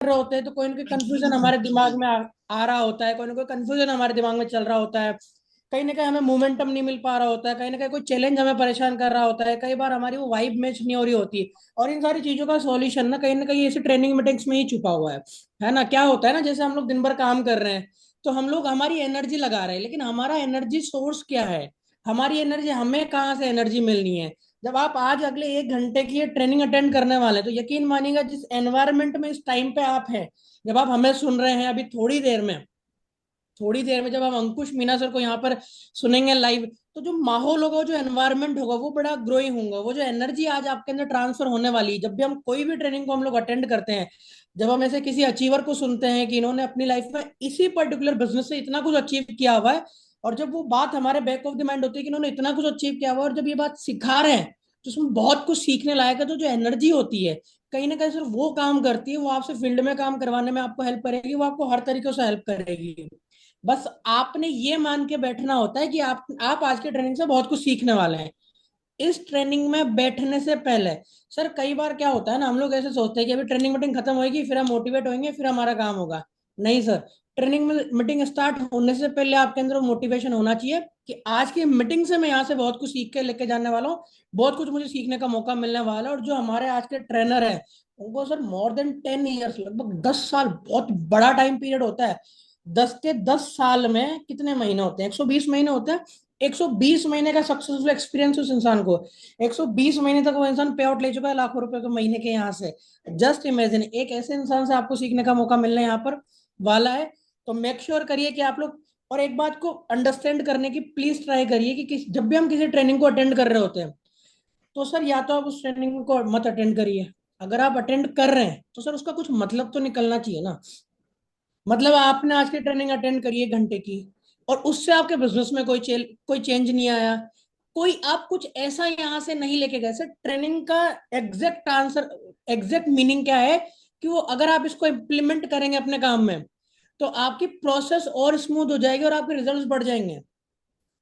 रहे होते हैं तो कोई ना कोई कंफ्यूजन हमारे दिमाग में आ रहा होता है, कोई ना कोई कंफ्यूजन हमारे दिमाग में चल रहा होता है, कहीं ना कहीं हमें मोमेंटम नहीं मिल पा रहा होता है, कहीं ना कहीं कोई चैलेंज हमें परेशान कर रहा होता है, कई बार हमारी वो वाइब मैच नहीं हो रही होती। और इन सारी चीजों का सॉल्यूशन ना कहीं ऐसी ट्रेनिंग मीटिंग्स में ही छुपा हुआ है ना। क्या होता है ना, जैसे हम लोग दिन भर काम कर रहे हैं तो हम लोग हमारी एनर्जी लगा रहे हैं, लेकिन हमारा एनर्जी सोर्स क्या है, हमारी एनर्जी हमें कहाँ से एनर्जी मिलनी है। जब आप आज अगले 1 घंटे की ये ट्रेनिंग अटेंड करने वाले हैं तो यकीन मानिएगा जिस एनवायरनमेंट में इस टाइम पे आप हैं, जब आप हमें सुन रहे हैं अभी थोड़ी देर में जब हम अंकुश मीना सर को यहाँ पर सुनेंगे लाइव, तो जो माहौल होगा, जो एनवायरनमेंट होगा वो बड़ा ग्रोइंग होगा। वो जो एनर्जी आज आपके अंदर ट्रांसफर होने वाली है, जब भी हम कोई भी ट्रेनिंग को हम लोग अटेंड करते हैं, जब हम ऐसे किसी अचीवर को सुनते हैं कि इन्होंने अपनी लाइफ में इसी पर्टिकुलर बिजनेस से इतना कुछ अचीव किया हुआ है, और जब वो बात हमारे बैक ऑफ द माइंड होती है कि इन्होंने इतना कुछ अचीव किया हुआ है, और जब ये बात सिखा रहे हैं तो उसमें बहुत कुछ सीखने लायक है। तो जो एनर्जी होती है कहीं ना कहीं सिर्फ वो काम करती है, वो आपसे फील्ड में काम करवाने में आपको हेल्प करेगी, वो आपको हर तरीके से हेल्प करेगी। बस आपने ये मान के बैठना होता है कि आप आज की ट्रेनिंग से बहुत कुछ सीखने वाले हैं। इस ट्रेनिंग में बैठने से पहले सर कई बार क्या होता है ना, हम लोग ऐसे सोचते हैं कि अभी ट्रेनिंग मीटिंग खत्म होगी फिर हम मोटिवेट होंगे फिर हमारा काम होगा। नहीं सर, ट्रेनिंग में मीटिंग स्टार्ट होने से पहले आपके अंदर मोटिवेशन होना चाहिए कि आज की मीटिंग से मैं यहाँ से बहुत कुछ सीख के लेके जाने वाला हूँ, बहुत कुछ मुझे सीखने का मौका मिलने वाला है। और जो हमारे आज के ट्रेनर है उनको सर मोर देन 10 ईयर्स, लगभग 10 साल बहुत बड़ा टाइम पीरियड होता है। 10 के 10 साल में कितने महीने होते हैं, 120 महीने होते हैं। 120 महीने का सक्सेसफुल एक्सपीरियंस उस इंसान को, 120 महीने तक वो इंसान पे आउट ले चुका है लाखों रुपए के महीने के यहाँ से। जस्ट इमेजिन एक ऐसे इंसान से आपको सीखने का मौका मिलने यहाँ पर वाला है। तो मेक श्योर करिए कि आप लोग, और एक बात को अंडरस्टैंड करने की प्लीज ट्राई करिए कि जब भी हम किसी ट्रेनिंग को अटेंड कर रहे होते हैं तो सर या तो आप उस ट्रेनिंग को मत अटेंड करिए। अगर आप अटेंड कर रहे हैं तो सर उसका कुछ मतलब तो निकलना चाहिए ना। मतलब आपने आज की ट्रेनिंग अटेंड करी 1 घंटे की और उससे आपके बिजनेस में कोई चेंज नहीं आया, कोई आप कुछ ऐसा यहां से नहीं लेके गए। सर ट्रेनिंग का एग्जैक्ट आंसर, एग्जैक्ट मीनिंग क्या है कि वो अगर आप इसको इम्प्लीमेंट करेंगे अपने काम में तो आपकी प्रोसेस और स्मूथ हो जाएगी और आपके रिजल्ट्स बढ़ जाएंगे।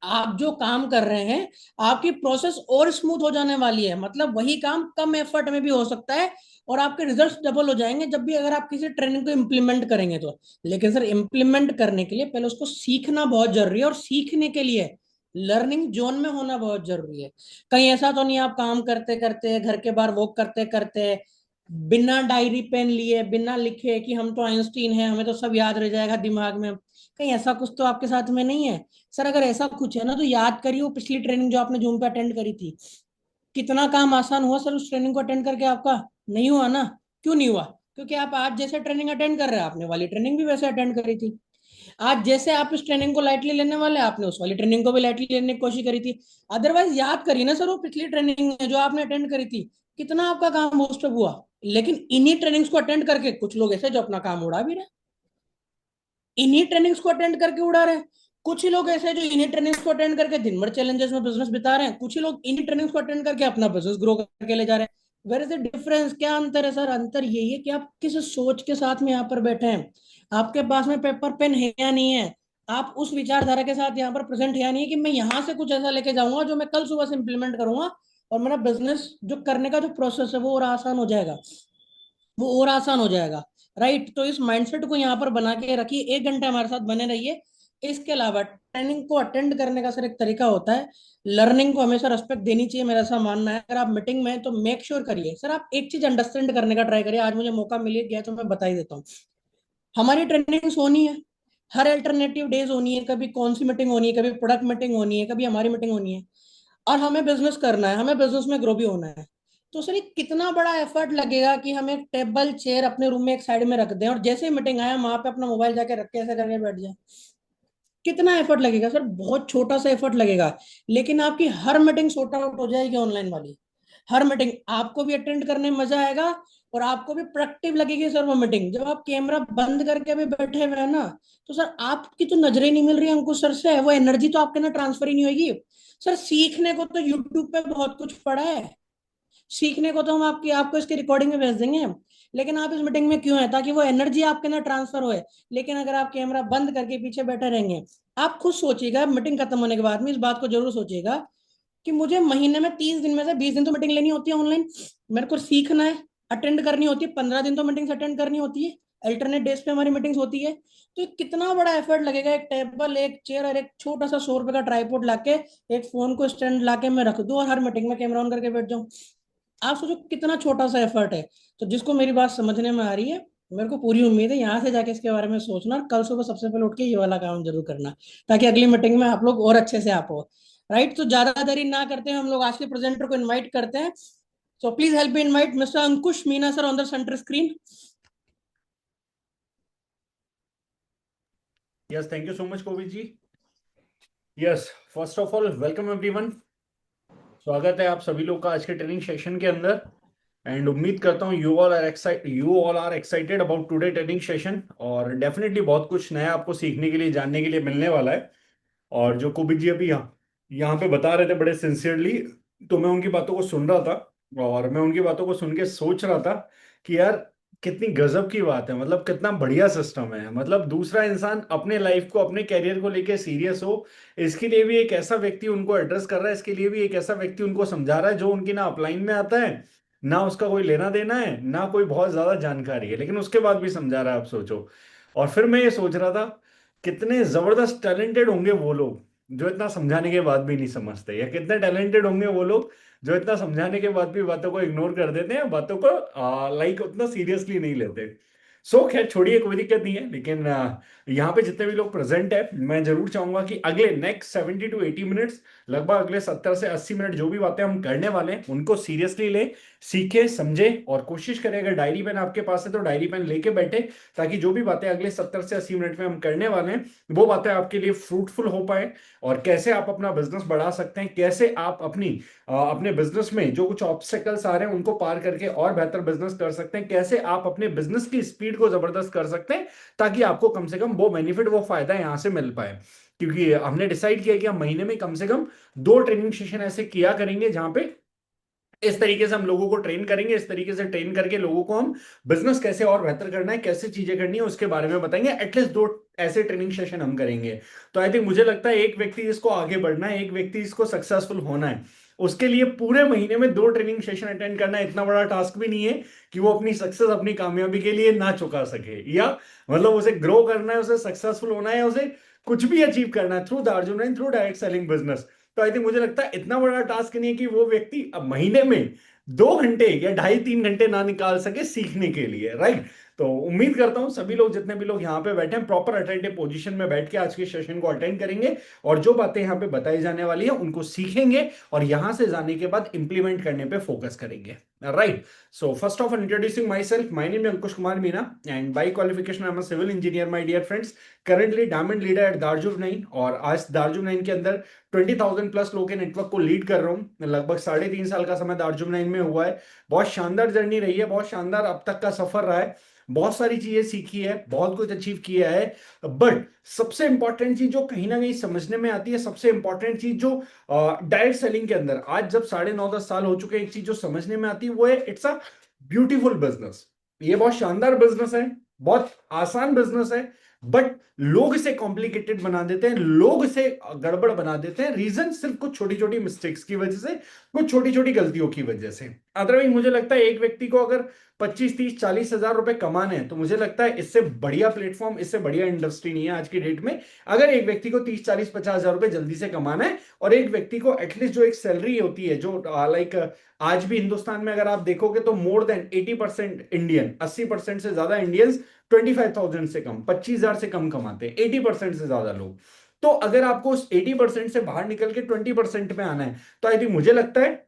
आप जो काम कर रहे हैं आपकी प्रोसेस और स्मूथ हो जाने वाली है, मतलब वही काम कम एफर्ट में भी हो सकता है और आपके रिजल्ट्स डबल हो जाएंगे जब भी अगर आप किसी ट्रेनिंग को इम्प्लीमेंट करेंगे तो। लेकिन सर इम्प्लीमेंट करने के लिए पहले उसको सीखना बहुत जरूरी है, और सीखने के लिए लर्निंग जोन में होना बहुत जरूरी है। कहीं ऐसा तो नहीं आप काम करते करते घर के बाहर वॉक करते करते बिना डायरी पेन लिए बिना लिखे कि हम तो आइंस्टीन हैं हमें तो सब याद रह जाएगा दिमाग में, कहीं ऐसा कुछ तो आपके साथ में नहीं है। सर अगर ऐसा कुछ है ना तो याद करिए वो पिछली ट्रेनिंग जो आपने जूम पे अटेंड करी थी, कितना काम आसान हुआ सर उस ट्रेनिंग को अटेंड करके आपका। नहीं हुआ ना। क्यों नहीं हुआ? क्योंकि आप आज जैसे ट्रेनिंग अटेंड कर रहे हैं आपने वाली ट्रेनिंग भी वैसे अटेंड करी थी। आज जैसे आप इस ट्रेनिंग को लाइटली लेने वाले आपने उस वाली ट्रेनिंग को भी लाइटली लेने की कोशिश करी थी। अदरवाइज याद करिए ना सर वो पिछली ट्रेनिंग है जो आपने अटेंड करी थी, कितना आपका काम बूस्टअप हुआ। लेकिन इन्हीं ट्रेनिंग्स को अटेंड करके कुछ लोग ऐसे जो अपना काम उड़ा भी रहे, इन्हीं ट्रेनिंग्स को अटेंड करके उड़ा रहे हैं। कुछ ही लोग ऐसे हैं जो इन्हीं ट्रेनिंग्स को अटेंड करके दिन भर चैलेंजेस में बिजनेस बिता रहे हैं, कुछ ही लोग इन्हीं ट्रेनिंग्स को अटेंड करके अपना बिजनेस ग्रो करके ले जा रहे हैं। Where is the difference? क्या अंतर है सर? अंतर यही है कि आप किस सोच के साथ में यहाँ पर बैठे हैं। आपके पास में पेपर पेन है या नहीं है, आप उस विचारधारा के साथ यहाँ पर प्रेजेंट है या नहीं है कि मैं यहाँ से कुछ ऐसा लेके जाऊंगा जो मैं कल सुबह से इंप्लीमेंट करूंगा और मेरा बिजनेस जो करने का जो प्रोसेस है वो और आसान हो जाएगा, वो और आसान हो जाएगा। राइट, तो इस माइंडसेट को यहाँ पर बना के रखिए, 1 घंटे हमारे साथ बने रहिए। इसके अलावा ट्रेनिंग को अटेंड करने का सर एक तरीका होता है, लर्निंग को हमेशा रेस्पेक्ट देनी चाहिए, मेरा ऐसा मानना है। अगर आप मीटिंग में हैं तो मेक श्योर करिए सर आप एक चीज अंडरस्टैंड करने का ट्राई करिए। आज मुझे मौका मिल गया तो मैं बता ही देता हूँ। हमारी ट्रेनिंग्स होनी है, हर अल्टरनेटिव डेज होनी है, कभी कौन सी मीटिंग होनी है, कभी प्रोडक्ट मीटिंग होनी है, कभी हमारी मीटिंग होनी है। और हमें बिजनेस करना है, हमें बिजनेस में ग्रो भी होना है। तो सर ये कितना बड़ा एफर्ट लगेगा कि हम एक टेबल चेयर अपने रूम में एक साइड में रख दें और जैसे ही मीटिंग आया वहां पे अपना मोबाइल जाके रख के ऐसे करके बैठ जाए। कितना एफर्ट लगेगा सर? बहुत छोटा सा एफर्ट लगेगा, लेकिन आपकी हर मीटिंग सॉर्ट आउट हो जाएगी ऑनलाइन वाली। हर मीटिंग आपको भी अटेंड करने में मजा आएगा और आपको भी प्रोडक्टिव लगेगी सर वो मीटिंग। जब आप कैमरा बंद करके भी बैठे हुए हैं ना तो सर आपकी तो नजरें नहीं मिल रही अंकुश सर से, वो एनर्जी तो आपके ना ट्रांसफर ही नहीं होगी। सर सीखने को तो यूट्यूब पे बहुत कुछ पड़ा है, सीखने को तो हम आपको इसकी रिकॉर्डिंग में भेज देंगे, लेकिन आप इस मीटिंग में क्यों है? ताकि वो एनर्जी आपके अंदर ट्रांसफर होए। लेकिन अगर आप कैमरा बंद करके पीछे बैठे रहेंगे, आप खुद सोचिएगा मीटिंग खत्म होने के बाद में इस बात को जरूर सोचिएगा कि मुझे महीने में 30 दिन में से 20 दिन तो मीटिंग लेनी होती है ऑनलाइन, मेरे को सीखना है, अटेंड करनी होती है, 15 दिन तो मीटिंग अटेंड करनी होती है। अल्टरनेट डेज पे हमारी मीटिंग्स होती है। तो ये कितना बड़ा एफर्ट लगेगा, एक टेबल, एक चेयर और एक छोटा सा 100 रुपए का ट्राईपोड लाके, एक फोन को स्टैंड लाके मैं रख दूं और हर मीटिंग में कैमरा ऑन करके बैठ जाऊं। आप सोचो कितना छोटा सा एफर्ट है। तो जिसको मेरी बात समझने में आ रही है, मेरे को पूरी उम्मीद है यहाँ से जाके इसके बारे में सोचना और कल सुबह सबसे पहले उठ के ये वाला काम जरूर करना, ताकि अगली मीटिंग में आप लोग और अच्छे से आप हो। राइट, तो ज्यादा देरी ना करते हैं, हम लोग आज के प्रेजेंटर को इनवाइट करते हैं। So please help me invite mister Ankush Meena sir on the centre screen. Yes, thank you so much, Kovic ji. Yes, first of all, welcome everyone. स्वागत है आप सभी लोग का आज के ट्रेनिंग सेशन के अंदर एंड उम्मीद करता हूँ you all are excited about today training session और डेफिनेटली बहुत कुछ नया आपको सीखने के लिए जानने के लिए मिलने वाला है। और जो कोविद जी अभी यहाँ पे बता रहे थे बड़े सिंसियरली, तो मैं उनकी बातों को सुन रहा था और मैं उनकी बातों को सुन के सोच रहा था कि यार कितनी गजब की बात है, मतलब कितना बढ़िया सिस्टम है। मतलब दूसरा इंसान अपने लाइफ को अपने कैरियर को लेके सीरियस हो, इसके लिए भी एक ऐसा व्यक्ति उनको एड्रेस कर रहा है, इसके लिए भी एक ऐसा व्यक्ति उनको समझा रहा है जो उनकी ना अपलाइन में आता है, ना उसका कोई लेना देना है, ना कोई बहुत ज्यादा जानकारी है, लेकिन उसके बाद भी समझा रहा है। आप सोचो। और फिर मैं ये सोच रहा था कितने जबरदस्त टैलेंटेड होंगे वो लोग जो इतना समझाने के बाद भी नहीं समझते, या कितने टैलेंटेड होंगे वो लोग जो इतना समझाने के बाद भी बातों को इग्नोर कर देते हैं, बातों को लाइक उतना सीरियसली नहीं लेते। खैर छोड़िए, कोई दिक्कत नहीं है, लेकिन यहाँ पे जितने भी लोग प्रेजेंट है, मैं जरूर चाहूंगा कि अगले नेक्स्ट 70 to 80 मिनट्स, लगभग अगले 70 से 80 मिनट जो भी बातें हम करने वाले हैं उनको सीरियसली ले, सीखे, समझे और कोशिश करें। अगर डायरी पेन आपके पास है तो डायरी पेन लेके बैठे, ताकि जो भी बातें अगले 70 से 80 मिनट में हम करने वाले हैं वो बातें आपके लिए फ्रूटफुल हो पाए। और कैसे आप अपना बिजनेस बढ़ा सकते हैं, कैसे आप अपने बिजनेस में जो कुछ ऑब्स्टेकल्स आ रहे हैं उनको पार करके और बेहतर बिजनेस कर सकते हैं, कैसे आप अपने बिजनेस की स्पीड को जबरदस्त कर सकते हैं, ताकि आपको कम से कम वो बेनिफिट, वो फायदा यहां से मिल पाए। क्योंकि हमने डिसाइड किया कि हम महीने में कम से कम 2 ट्रेनिंग सेशन ऐसे किया करेंगे जहां पे इस तरीके से हम लोगों को ट्रेन करेंगे, इस तरीके से ट्रेन करके लोगों को हम बिजनेस कैसे और बेहतर करना है, कैसे चीजें करनी है उसके बारे में बताएंगे। एटलीस्ट 2 ऐसे ट्रेनिंग सेशन हम करेंगे। तो आई थिंक मुझे लगता है एक व्यक्ति इसको आगे बढ़ना है, एक व्यक्ति इसको सक्सेसफुल होना है, उसके लिए पूरे महीने में 2 ट्रेनिंग सेशन अटेंड करना इतना बड़ा टास्क भी नहीं है कि वो अपनी सक्सेस, अपनी कामयाबी के लिए ना चुका सके, या मतलब उसे ग्रो करना है, उसे सक्सेसफुल होना है, उसे कुछ भी अचीव करना है through the Arjun, through direct selling business. तो आई थिंक मुझे लगता है इतना बड़ा टास्क नहीं है कि वो व्यक्ति अब महीने में 2 घंटे या 2.5-3 घंटे ना निकाल सके सीखने के लिए, राइट। तो उम्मीद करता हूं सभी लोग, जितने भी लोग यहाँ पे बैठे हैं, प्रॉपर अटेंटिव पोजीशन में बैठ के आज के सेशन को अटेंड करेंगे और जो बातें यहाँ पे बताई जाने वाली है उनको सीखेंगे और यहां से जाने के बाद इंप्लीमेंट करने पे फोकस करेंगे, right. So first of all, introducing myself, my name is Ankush Kumar Meena, and by qualification I'm a civil engineer, my dear friends. Currently diamond leader at दारजुब 9, और आज दारजुब 9 के अंदर 20,000 प्लस लोग के नेटवर्क को लीड कर रहा हूँ। लगभग 3.5 साल का समय दारजुब 9 में हुआ है। बहुत शानदार जर्नी रही है, बहुत शानदार अब तक का सफर रहा है, बहुत सारी चीजें सीखी है, बहुत कुछ अचीव किया है। बट सबसे इंपॉर्टेंट चीज जो कहीं ना कहीं समझने में आती है, सबसे इंपॉर्टेंट चीज जो डायरेक्ट सेलिंग के अंदर आज जब 9.5-10 साल हो चुके हैं, एक चीज जो समझने में आती है वो है इट्स अ ब्यूटीफुल बिजनेस। ये बहुत शानदार बिजनेस है, बहुत आसान बिजनेस है, बट लोग इसे कॉम्प्लिकेटेड बना देते हैं, लोग इसे गड़बड़ बना देते हैं। रीजन सिर्फ कुछ छोटी छोटी मिस्टेक्स की वजह से, कुछ छोटी छोटी गलतियों की वजह से। अदरवाइज मुझे लगता है एक व्यक्ति को अगर 25-30-40 हजार रुपए कमाने हैं तो मुझे लगता है इससे बढ़िया प्लेटफॉर्म, इससे बढ़िया इंडस्ट्री नहीं है आज की डेट में। अगर एक व्यक्ति को 30-40-50 हजार रुपए जल्दी से कमाना है और एक व्यक्ति को एटलीस्ट जो एक सैलरी होती है, जो लाइक आज भी हिंदुस्तान में अगर आप देखोगे तो मोर देन 80% इंडियन, 80% से ज्यादा इंडियंस 25,000 से कम, 25,000 से कम कमाते हैं, 80% से ज्यादा लोग। तो अगर आपको उस 80% से बाहर निकल के 20% में आना है तो आई थिंक मुझे लगता है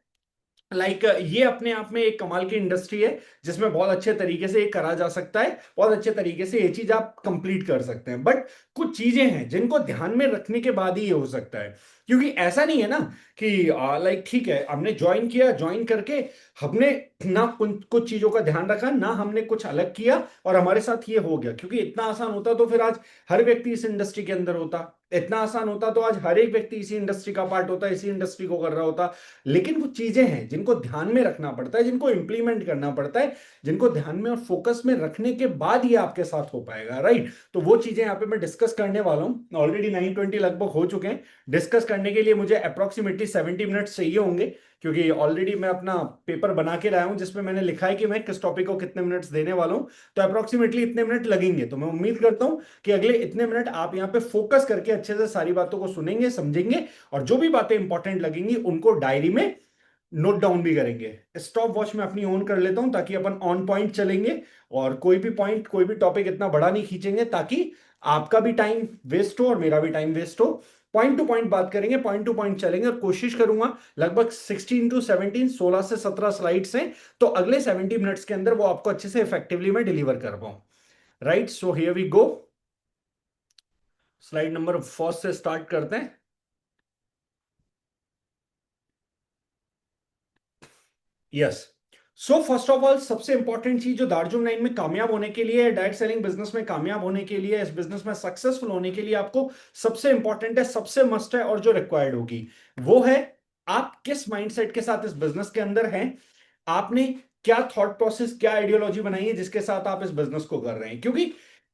ये अपने आप में एक कमाल की इंडस्ट्री है, जिसमें बहुत अच्छे तरीके से ये करा जा सकता है, बहुत अच्छे तरीके से ये चीज आप कंप्लीट कर सकते हैं। बट कुछ चीजें हैं जिनको ध्यान में रखने के बाद ही ये हो सकता है, क्योंकि ऐसा नहीं है ना कि ठीक है हमने ज्वाइन किया, ज्वाइन करके हमने ना कुछ चीजों का ध्यान रखा, ना हमने कुछ अलग किया और हमारे साथ ये हो गया। क्योंकि इतना आसान होता तो फिर आज हर व्यक्ति इस इंडस्ट्री के अंदर होता, इतना आसान होता तो आज हर एक व्यक्ति इसी इंडस्ट्री का पार्ट होता, इसी इंडस्ट्री को कर रहा होता। लेकिन कुछ चीजें हैं जिनको ध्यान में रखना पड़ता है, जिनको इंप्लीमेंट करना पड़ता है, जिनको ध्यान में और फोकस में रखने के बाद ये आपके साथ हो पाएगा, राइट। तो वो चीजें यहाँ पे मैं डिस्कस करने वाला हूँ। ऑलरेडी 9:20 लगभग हो चुके हैं। डिस्कस करने के लिए मुझे अप्रोक्सीमेटली 70 मिनट्स चाहिए होंगे, क्योंकि ऑलरेडी मैं अपना पेपर बना के लाया हूं जिसमें मैंने लिखा है कि मैं किस टॉपिक को कितने मिनट्स देने वाला हूं। तो अप्रोक्सीमेटली इतने मिनट लगेंगे। तो मैं उम्मीद करता हूं कि अगले इतने मिनट आप यहाँ पे फोकस करके अच्छे से सारी बातों को सुनेंगे, समझेंगे, और जो भी बातें इंपॉर्टेंट लगेंगी उनको डायरी में नोट डाउन भी करेंगे। स्टॉप वॉच में अपनी ऑन कर लेता हूं ताकि अपन ऑन पॉइंट चलेंगे और कोई भी पॉइंट, कोई भी टॉपिक इतना बड़ा नहीं खींचेंगे ताकि आपका भी टाइम वेस्ट हो और मेरा भी टाइम वेस्ट हो। पॉइंट टू पॉइंट बात करेंगे, पॉइंट टू पॉइंट चलेंगे और कोशिश करूंगा लगभग 16 टू 17, 16 से 17 स्लाइड्स हैं, तो अगले 70 मिनट्स के अंदर वो आपको अच्छे से इफेक्टिवली मैं डिलीवर कर पाऊं। Right, so here we go. Slide number first से स्टार्ट करते हैं। Yes, so first of all सबसे इंपॉर्टेंट चीज जो दार्जिलिंग लाइन में कामयाब होने के लिए, डायरेक्ट सेलिंग बिजनेस में कामयाब होने के लिए, इस बिजनेस में सक्सेसफुल होने के लिए आपको सबसे इंपॉर्टेंट है, सबसे मस्ट है और जो रिक्वायर्ड होगी वो है आप किस माइंडसेट के साथ इस बिजनेस के अंदर हैं। आपने क्या थॉट प्रोसेस, क्या आइडियोलॉजी बनाई है जिसके साथ आप इस बिजनेस को कर रहे हैं। क्योंकि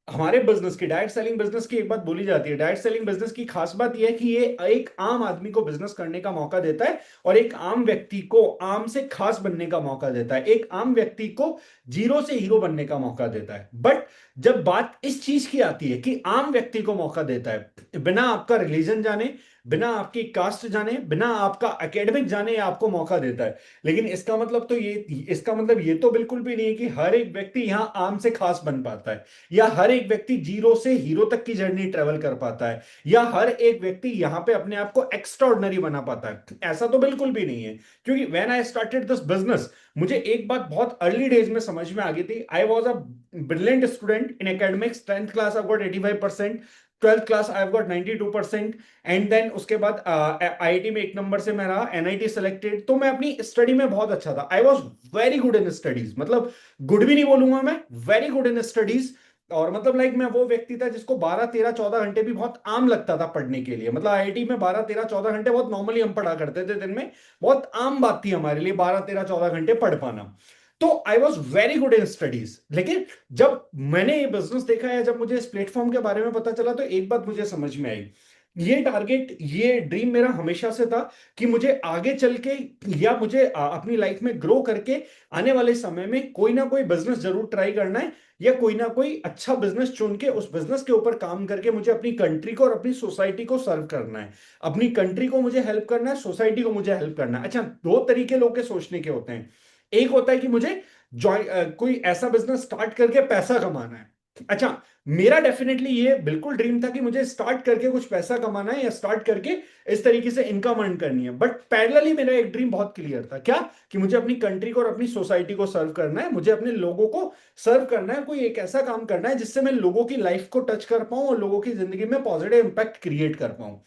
हमारे बिजनेस की, डायरेक्ट सेलिंग बिजनेस की एक बात बोली जाती है, डायरेक्ट सेलिंग बिजनेस की खास बात यह है कि ये एक आम आदमी को बिजनेस करने का मौका देता है और एक आम व्यक्ति को आम से खास बनने का मौका देता है, एक आम व्यक्ति को जीरो से हीरो बनने का मौका देता है। बट जब बात इस चीज की आती है कि आम व्यक्ति को मौका देता है, बिना आपका रिलीजन जाने, बिना आपकी कास्ट जाने, बिना आपका एकेडमिक जाने आपको मौका देता है। लेकिन इसका मतलब तो ये, इसका मतलब ये तो बिल्कुल भी नहीं है कि हर एक व्यक्ति यहां आम से खास बन पाता है, या हर एक व्यक्ति जीरो से हीरो तक की जर्नी ट्रेवल कर पाता है, या हर एक व्यक्ति यहां पे अपने आप को एक्स्ट्राऑर्डिनरी बना पाता है। ऐसा तो बिल्कुल भी नहीं है। क्योंकि when I started this business, मुझे एक बात बहुत अर्ली डेज में समझ में आ गई थी। I was a brilliant student in academics. 10th class I got 85%, 12th class I got 92%, and then उसके बाद आईआईटी में एक नंबर से मैं रहा, एनआईटी सिलेक्टेड। तो मैं अपनी स्टडी में बहुत अच्छा था। I was very good in studies, मतलब गुड भी नहीं बोलूंगा मैं, वेरी गुड इन स्टडीज। और मतलब लाइक मैं वो व्यक्ति था जिसको 12, 13, 14 घंटे भी बहुत आम लगता था पढ़ने के लिए। मतलब आईआईटी में 12, 13, 14 घंटे बहुत नॉर्मली हम पढ़ा करते थे दिन में, बहुत आम बात थी हमारे लिए 12, 13, 14 घंटे पढ़ पाना। तो I was very good in studies. लेकिन जब मैंने ये बिजनेस देखा है, जब मुझे इस प्लेटफॉर्म के बारे में पता चला, तो एक बात मुझे समझ में आई। ये टारगेट, ये ड्रीम मेरा हमेशा से था कि मुझे आगे चल के, या मुझे अपनी लाइफ में ग्रो करके आने वाले समय में कोई ना कोई बिजनेस जरूर ट्राई करना है, या कोई ना कोई अच्छा बिजनेस चुन के उस बिजनेस के ऊपर काम करके मुझे अपनी कंट्री को और अपनी सोसाइटी को सर्व करना है। अपनी कंट्री को मुझे हेल्प करना है, सोसाइटी को मुझे हेल्प करना है। अच्छा, दो तरीके लोग के सोचने के होते हैं। एक होता है कि मुझे कोई ऐसा बिजनेस स्टार्ट करके पैसा कमाना है। अच्छा, मेरा डेफिनेटली ये बिल्कुल ड्रीम था कि मुझे स्टार्ट करके कुछ पैसा कमाना है, या स्टार्ट करके इस तरीके से इनकम अर्न करनी है। बट पैरेलली मेरा एक ड्रीम बहुत क्लियर था, क्या, कि मुझे अपनी कंट्री को और अपनी सोसाइटी को सर्व करना है, मुझे अपने लोगों को सर्व करना है। कोई एक ऐसा काम करना है जिससे मैं लोगों की लाइफ को टच कर पाऊं और लोगों की जिंदगी में पॉजिटिव इंपैक्ट क्रिएट कर पाऊं।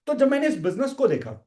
तो जब मैंने इस बिजनेस को देखा,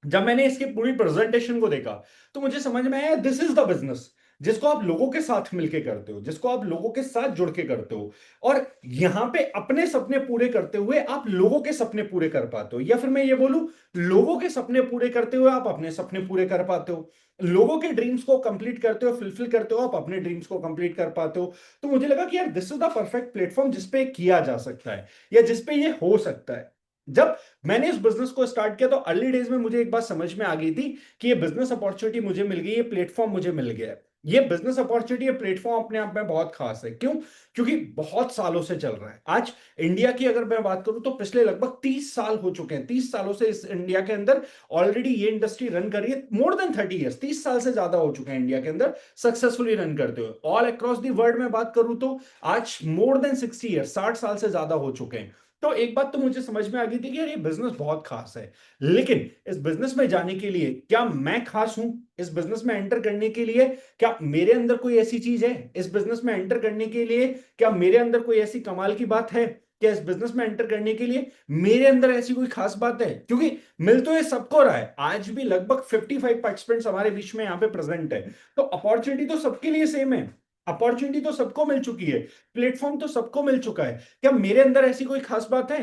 जब मैंने इसकी पूरी प्रेजेंटेशन को देखा, तो मुझे समझ में आया दिस इज द बिजनेस जिसको आप लोगों के साथ मिलके करते हो, जिसको आप लोगों के साथ जुड़ के करते हो, और यहां पे अपने सपने पूरे करते हुए आप लोगों के सपने पूरे कर पाते हो। या फिर मैं ये बोलूं, लोगों के सपने पूरे करते हुए आप अपने सपने पूरे कर पाते हो। लोगों के ड्रीम्स को कंप्लीट करते हो, फुलफिल करते हो, आप अपने ड्रीम्स को कंप्लीट कर पाते हो। तो मुझे लगा कि यार this is the perfect platform जिसपे किया जा सकता है, या जिसपे ये हो सकता है। जब मैंने इस बिजनेस को स्टार्ट किया तो अर्ली डेज में मुझे एक बात समझ में आ गई थी कि ये बिजनेस अपॉर्चुनिटी मुझे मिल गई, ये प्लेटफॉर्म मुझे मिल गया है। ये बिजनेस अपॉर्चुनिटी, ये प्लेटफॉर्म अपने आप में बहुत खास है। क्यों? क्योंकि बहुत सालों से चल रहा है। आज इंडिया की अगर मैं बात करूं तो पिछले लगभग 30 साल हो चुके हैं। 30 सालों से इस इंडिया के अंदर ऑलरेडी ये इंडस्ट्री रन कर रही है। मोर देन 30 ईयर्स, 30 साल से ज्यादा हो चुके हैं इंडिया के अंदर सक्सेसफुली रन करते हुए। ऑल अक्रॉस दी वर्ल्ड में बात करूं तो आज मोर देन 60 ईयर्स, 60 साल से ज्यादा हो चुके हैं। तो एक बात तो मुझे समझ में आ गई थी कि यार ये बिजनेस बहुत खास है। लेकिन इस बिजनेस में जाने के लिए क्या मैं खास हूं? इस बिजनेस में एंटर करने के लिए क्या मेरे अंदर कोई ऐसी चीज है? इस बिजनेस में एंटर करने के लिए क्या मेरे अंदर कोई ऐसी कमाल की बात है? क्या इस बिजनेस में एंटर करने के लिए मेरे अंदर ऐसी कोई खास बात है? क्योंकि मिल तो ये सबको रहा है। आज भी लगभग 55 पार्टिसिपेंट्स हमारे बीच में यहाँ पे प्रेजेंट है। तो अपॉर्चुनिटी तो सबके लिए सेम है, अपॉर्चुनिटी तो सबको मिल चुकी है, प्लेटफॉर्म तो सबको मिल चुका है। क्या मेरे अंदर ऐसी कोई खास बात है?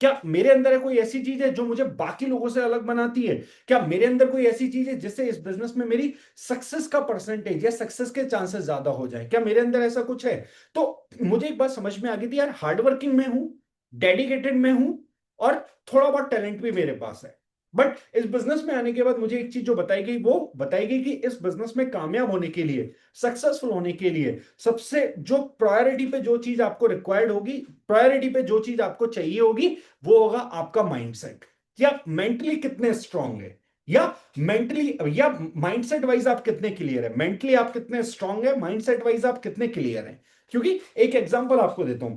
क्या मेरे अंदर है कोई ऐसी चीज है जो मुझे बाकी लोगों से अलग बनाती है? क्या मेरे अंदर कोई ऐसी चीज है जिससे इस बिजनेस में मेरी सक्सेस का परसेंटेज या सक्सेस के चांसेस ज्यादा हो जाए? क्या मेरे अंदर ऐसा कुछ है? तो मुझे एक बात समझ में आ गई थी, यार हार्डवर्किंग में हूं, डेडिकेटेड में हूं, और थोड़ा बहुत टैलेंट भी मेरे पास है। बट इस बिजनेस में आने के बाद मुझे एक चीज जो बताई गई, वो बताई गई कि इस बिजनेस में कामयाब होने के लिए, सक्सेसफुल होने के लिए सबसे जो प्रायोरिटी पे जो चीज आपको रिक्वायर्ड होगी, प्रायोरिटी पे जो चीज आपको चाहिए होगी, वो होगा आपका माइंडसेट। या मेंटली कितने स्ट्रांग है, या मेंटली या माइंडसेट वाइज आप कितने क्लियर है, मेंटली आप कितने स्ट्रांग है, माइंडसेट वाइज आप कितने क्लियर हैं। क्योंकि एक एग्जांपल आपको देता हूं,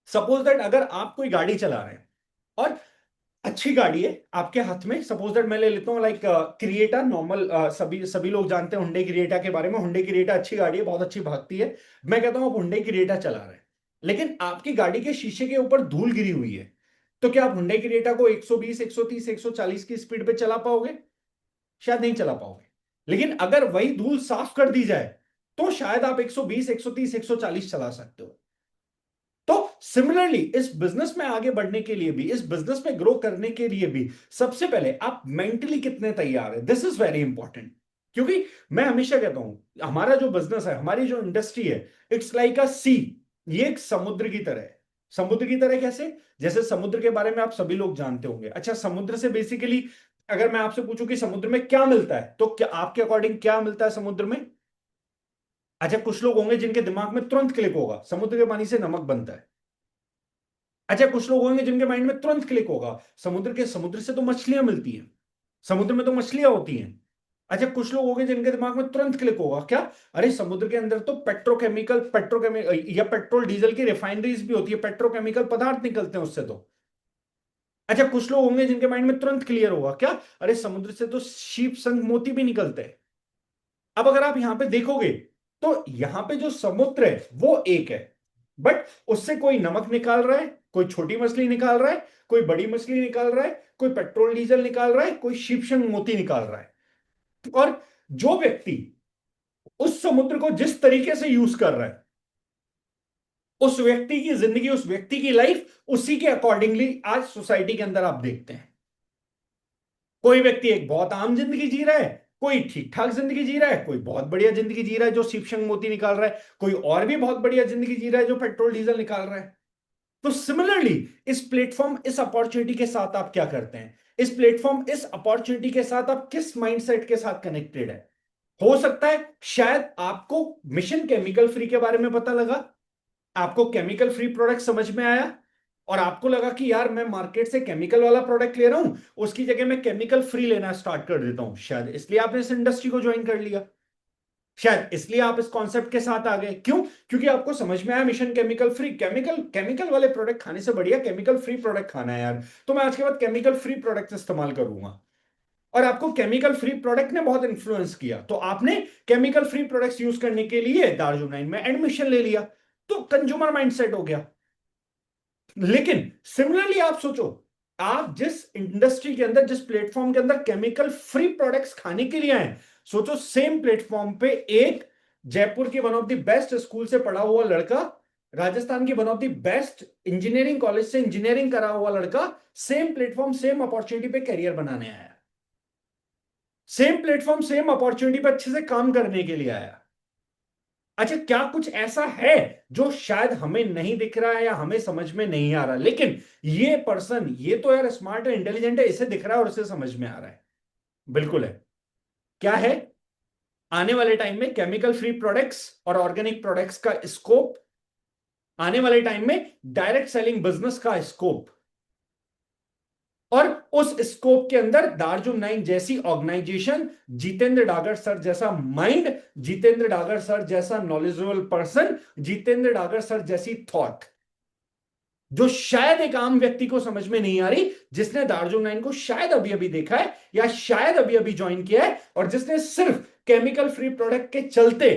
सपोज दैट अगर आप कोई गाड़ी चला रहे हैं और अच्छी गाड़ी है आपके हाथ में, सपोज दैट मैं ले लेता हूँ लाइक क्रिएटा नॉर्मल, सभी सभी लोग जानते हैं हुंडई क्रिएटा के बारे में। हुंडई क्रिएटा अच्छी गाड़ी है, बहुत अच्छी भागती है। मैं कहता हूं आप हुंडई क्रिएटा चला रहे हैं, लेकिन आपकी गाड़ी के शीशे के ऊपर धूल गिरी हुई है, तो क्या आप हुंडई क्रिएटा को 120 130 140 की स्पीड पे चला पाओगे? शायद नहीं चला पाओगे। लेकिन अगर वही धूल साफ कर दी जाए तो शायद आप 120 130 140 चला सकते हो। तो सिमिलरली इस बिजनेस में आगे बढ़ने के लिए भी, इस बिजनेस में ग्रो करने के लिए भी, सबसे पहले आप मेंटली कितने तैयार है, दिस इज वेरी इंपॉर्टेंट। क्योंकि मैं हमेशा कहता हूं हमारा जो बिजनेस है, हमारी जो इंडस्ट्री है, इट्स लाइक अ सी। ये एक समुद्र की तरह है। समुद्र की तरह कैसे? जैसे समुद्र के बारे में आप सभी लोग जानते होंगे। अच्छा, समुद्र से बेसिकली अगर मैं आपसे पूछूं कि समुद्र में क्या मिलता है, तो क्या आपके अकॉर्डिंग क्या मिलता है समुद्र में? अच्छा, कुछ लोग होंगे जिनके दिमाग में तुरंत क्लिक होगा समुद्र के पानी से नमक बनता है। अच्छा, कुछ लोग होंगे जिनके माइंड में तुरंत क्लिक होगा समुद्र से तो मछलियां मिलती हैं, समुद्र में तो मछलियां होती हैं। अच्छा, कुछ लोग होंगे जिनके दिमाग में तुरंत क्लिक होगा क्या, अरे समुद्र के अंदर तो पेट्रोकेमिकल या पेट्रोल डीजल की रिफाइनरीज भी होती है, पेट्रोकेमिकल पदार्थ निकलते हैं उससे तो। अच्छा, कुछ लोग होंगे जिनके माइंड में तुरंत क्लियर होगा क्या, अरे समुद्र से तो शीप संग मोती भी निकलते हैं। अब अगर आप यहां पे देखोगे तो यहां पे जो समुद्र है वो एक है, बट उससे कोई नमक निकाल रहा है, कोई छोटी मछली निकाल रहा है, कोई बड़ी मछली निकाल रहा है, कोई पेट्रोल डीजल निकाल रहा है, कोई शीपशंग मोती निकाल रहा है। और जो व्यक्ति उस समुद्र को जिस तरीके से यूज कर रहा है, उस व्यक्ति की जिंदगी, उस व्यक्ति की लाइफ उसी के अकॉर्डिंगली आज सोसाइटी के अंदर आप देखते हैं। कोई व्यक्ति एक बहुत आम जिंदगी जी रहा है, कोई ठीक ठाक जिंदगी जी रहा है, कोई बहुत बढ़िया जिंदगी जी रहा है जो शिवशंग मोती निकाल रहा है, कोई और भी बहुत बढ़िया जिंदगी जी रहा है जो पेट्रोल डीजल निकाल रहा है। तो सिमिलरली इस प्लेटफॉर्म, इस अपॉर्चुनिटी के साथ आप क्या करते हैं, इस प्लेटफॉर्म, इस अपॉर्चुनिटी के साथ आप किस माइंडसेट के साथ कनेक्टेड है। हो सकता है शायद आपको मिशन केमिकल फ्री के बारे में पता लगा, आपको केमिकल फ्री प्रोडक्ट समझ में आया, और आपको लगा कि यार मैं मार्केट से केमिकल वाला प्रोडक्ट ले रहा हूं, उसकी जगह मैं केमिकल फ्री लेना स्टार्ट कर देता हूं। शायद इसलिए आपने इस इंडस्ट्री को ज्वाइन कर लिया, शायद इसलिए आप इस कॉन्सेप्ट के साथ आ गए। क्यों? क्योंकि आपको समझ में आया mission chemical free, chemical chemical वाले प्रोडक्ट खाने से बढ़िया केमिकल फ्री प्रोडक्ट खाना है यार, तो मैं आज के बाद केमिकल फ्री प्रोडक्ट इस्तेमाल करूंगा। और आपको केमिकल फ्री प्रोडक्ट ने बहुत इन्फ्लुएंस किया, तो आपने केमिकल फ्री प्रोडक्ट्स यूज करने के लिए दार्जिलिंग में एडमिशन ले लिया, तो कंज्यूमर माइंडसेट हो गया। लेकिन सिमिलरली आप सोचो, आप जिस इंडस्ट्री के अंदर, जिस प्लेटफॉर्म के अंदर केमिकल फ्री प्रोडक्ट्स खाने के लिए आए, सोचो सेम प्लेटफॉर्म पे एक जयपुर की one of the best school से पढ़ा हुआ लड़का, राजस्थान की one of the best engineering college से इंजीनियरिंग करा हुआ लड़का, सेम प्लेटफॉर्म सेम अपॉर्चुनिटी पे करियर बनाने आया, सेम प्लेटफॉर्म सेम अपॉर्चुनिटी पे अच्छे से काम करने के लिए आया। अच्छा, क्या कुछ ऐसा है जो शायद हमें नहीं दिख रहा है या हमें समझ में नहीं आ रहा, लेकिन ये पर्सन, ये तो यार स्मार्ट है, इंटेलिजेंट है, इसे दिख रहा है और इसे समझ में आ रहा है? बिल्कुल है। क्या है? आने वाले टाइम में केमिकल फ्री प्रोडक्ट्स और ऑर्गेनिक प्रोडक्ट्स का स्कोप, आने वाले टाइम में डायरेक्ट सेलिंग बिजनेस का स्कोप, और उस स्कोप के अंदर दार्जुन नाइन जैसी ऑर्गेनाइजेशन, जितेंद्र डागर सर जैसा माइंड, जितेंद्र डागर सर जैसा knowledgeable person, Jitendra Dagar sir जैसी थॉट, जो शायद एक आम व्यक्ति को समझ में नहीं आ रही, जिसने दार्जुन नाइन को शायद अभी अभी देखा है या शायद अभी अभी ज्वाइन किया है, और जिसने सिर्फ केमिकल फ्री प्रोडक्ट के चलते,